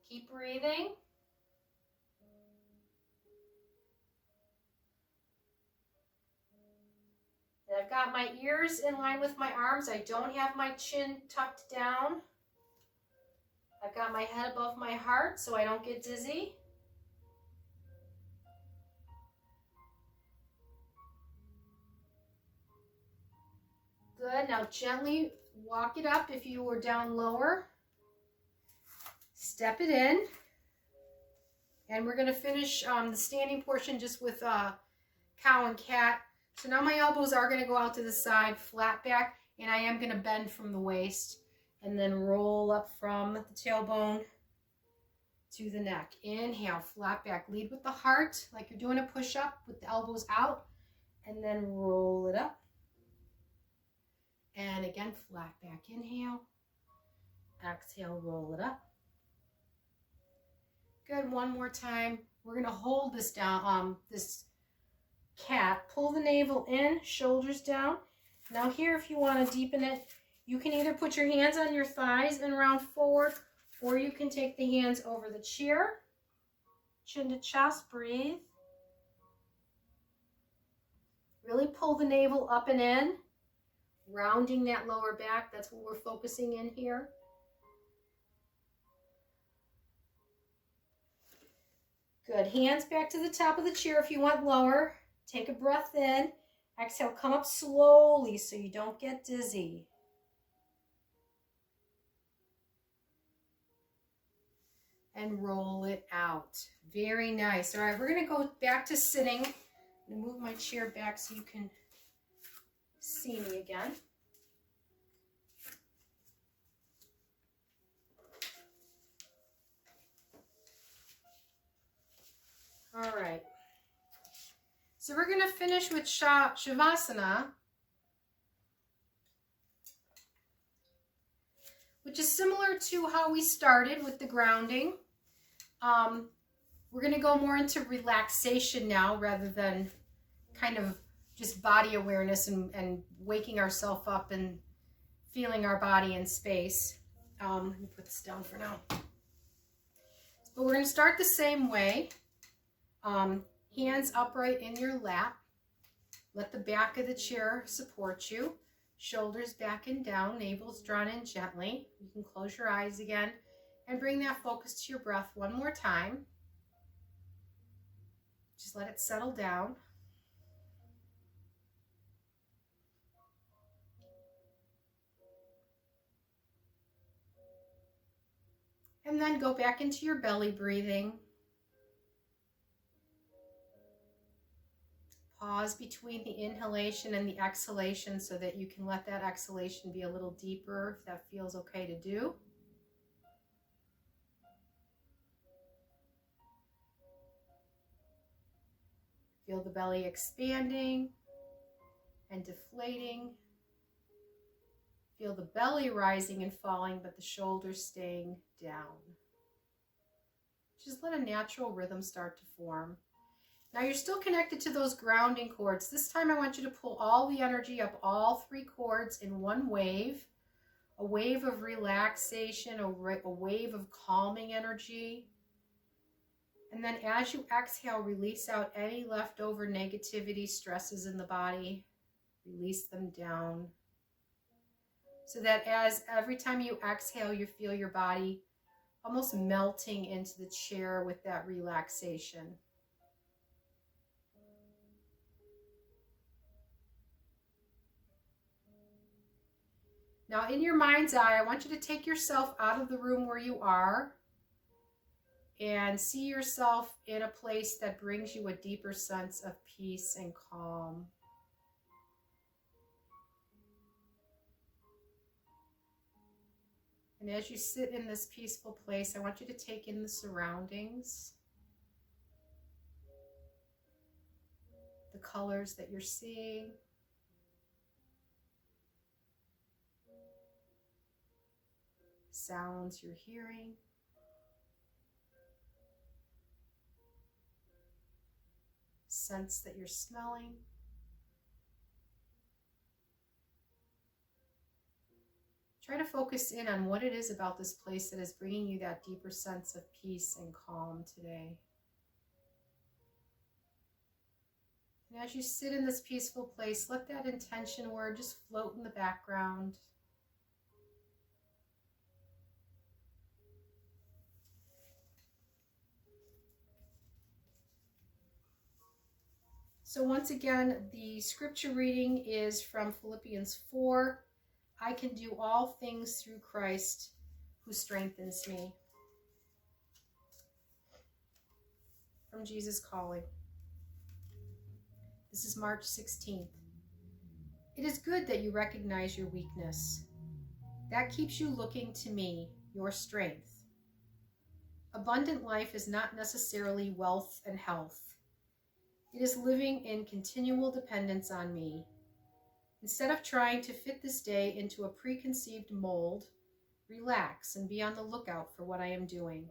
Keep breathing. And I've got my ears in line with my arms. I don't have my chin tucked down. I've got my head above my heart so I don't get dizzy. Good. Now gently walk it up if you were down lower. Step it in. And we're going to finish the standing portion just with cow and cat. So now my elbows are going to go out to the side, flat back, and I am going to bend from the waist. And then roll up from the tailbone to the neck. Inhale, flat back. Lead with the heart, like you're doing a push-up with the elbows out. And then roll it up. And again, flat back. Inhale. Exhale, roll it up. Good. One more time. We're going to hold this down, this cat. Pull the navel in, shoulders down. Now here, if you want to deepen it, you can either put your hands on your thighs and round forward, or you can take the hands over the chair. Chin to chest, breathe. Really pull the navel up and in, rounding that lower back. That's what we're focusing in here. Good. Hands back to the top of the chair if you want lower. Take a breath in. Exhale, come up slowly so you don't get dizzy. And roll it out. Very nice. All right, we're going to go back to sitting. I'm going to move my chair back so you can see me again. All right. So we're going to finish with Shavasana, which is similar to how we started with the grounding. We're going to go more into relaxation now rather than kind of just body awareness and waking ourselves up and feeling our body in space. Let me put this down for now. But we're going to start the same way. Hands upright in your lap. Let the back of the chair support you. Shoulders back and down, navel's drawn in gently. You can close your eyes again and bring that focus to your breath one more time. Just let it settle down. And then go back into your belly breathing. Pause between the inhalation and the exhalation so that you can let that exhalation be a little deeper if that feels okay to do. Feel the belly expanding. and deflating. Feel the belly rising and falling, but the shoulders staying down. Just let a natural rhythm start to form. Now you're still connected to those grounding cords. This time I want you to pull all the energy up all 3 cords in one wave. A wave of relaxation, a wave of calming energy. And then as you exhale, release out any leftover negativity, stresses in the body. Release them down. So that as every time you exhale, you feel your body almost melting into the chair with that relaxation. Now in your mind's eye, I want you to take yourself out of the room where you are and see yourself in a place that brings you a deeper sense of peace and calm. And as you sit in this peaceful place, I want you to take in the surroundings, the colors that you're seeing, sounds you're hearing. Scents that you're smelling. Try to focus in on what it is about this place that is bringing you that deeper sense of peace and calm today. And as you sit in this peaceful place, let that intention word just float in the background. So once again, the scripture reading is from Philippians 4. I can do all things through Christ who strengthens me. From Jesus Calling. This is March 16th. It is good that you recognize your weakness. That keeps you looking to me, your strength. Abundant life is not necessarily wealth and health. It is living in continual dependence on me. Instead of trying to fit this day into a preconceived mold, relax and be on the lookout for what I am doing.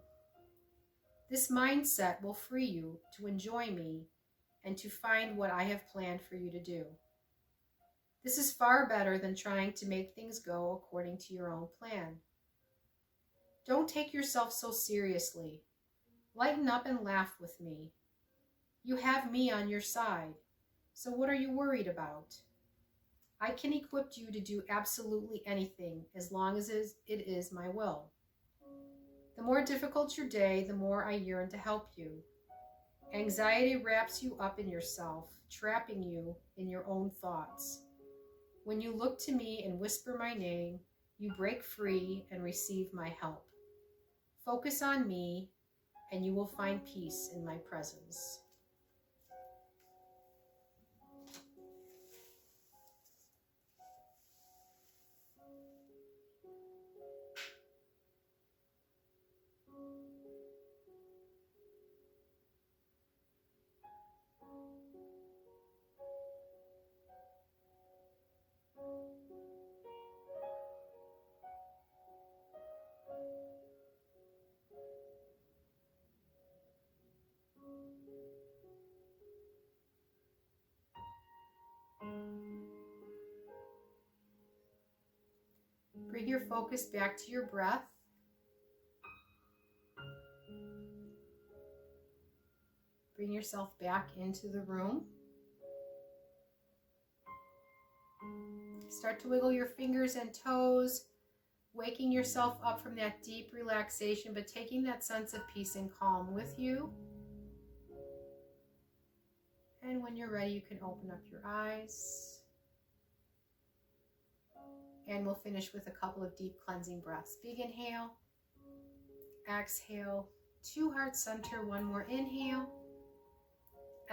This mindset will free you to enjoy me and to find what I have planned for you to do. This is far better than trying to make things go according to your own plan. Don't take yourself so seriously. Lighten up and laugh with me. You have me on your side, so what are you worried about? I can equip you to do absolutely anything as long as it is my will. The more difficult your day, the more I yearn to help you. Anxiety wraps you up in yourself, trapping you in your own thoughts. When you look to me and whisper my name, you break free and receive my help. Focus on me, and you will find peace in my presence. Bring your focus back to your breath. Bring yourself back into the room. Start to wiggle your fingers and toes, waking yourself up from that deep relaxation, but taking that sense of peace and calm with you. And when you're ready, you can open up your eyes. And we'll finish with a couple of deep cleansing breaths. Big inhale, exhale, to heart center. One more inhale,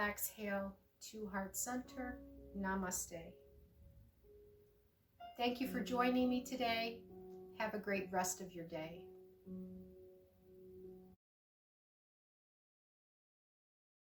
exhale, to heart center. Namaste. Thank you for joining me today. Have a great rest of your day.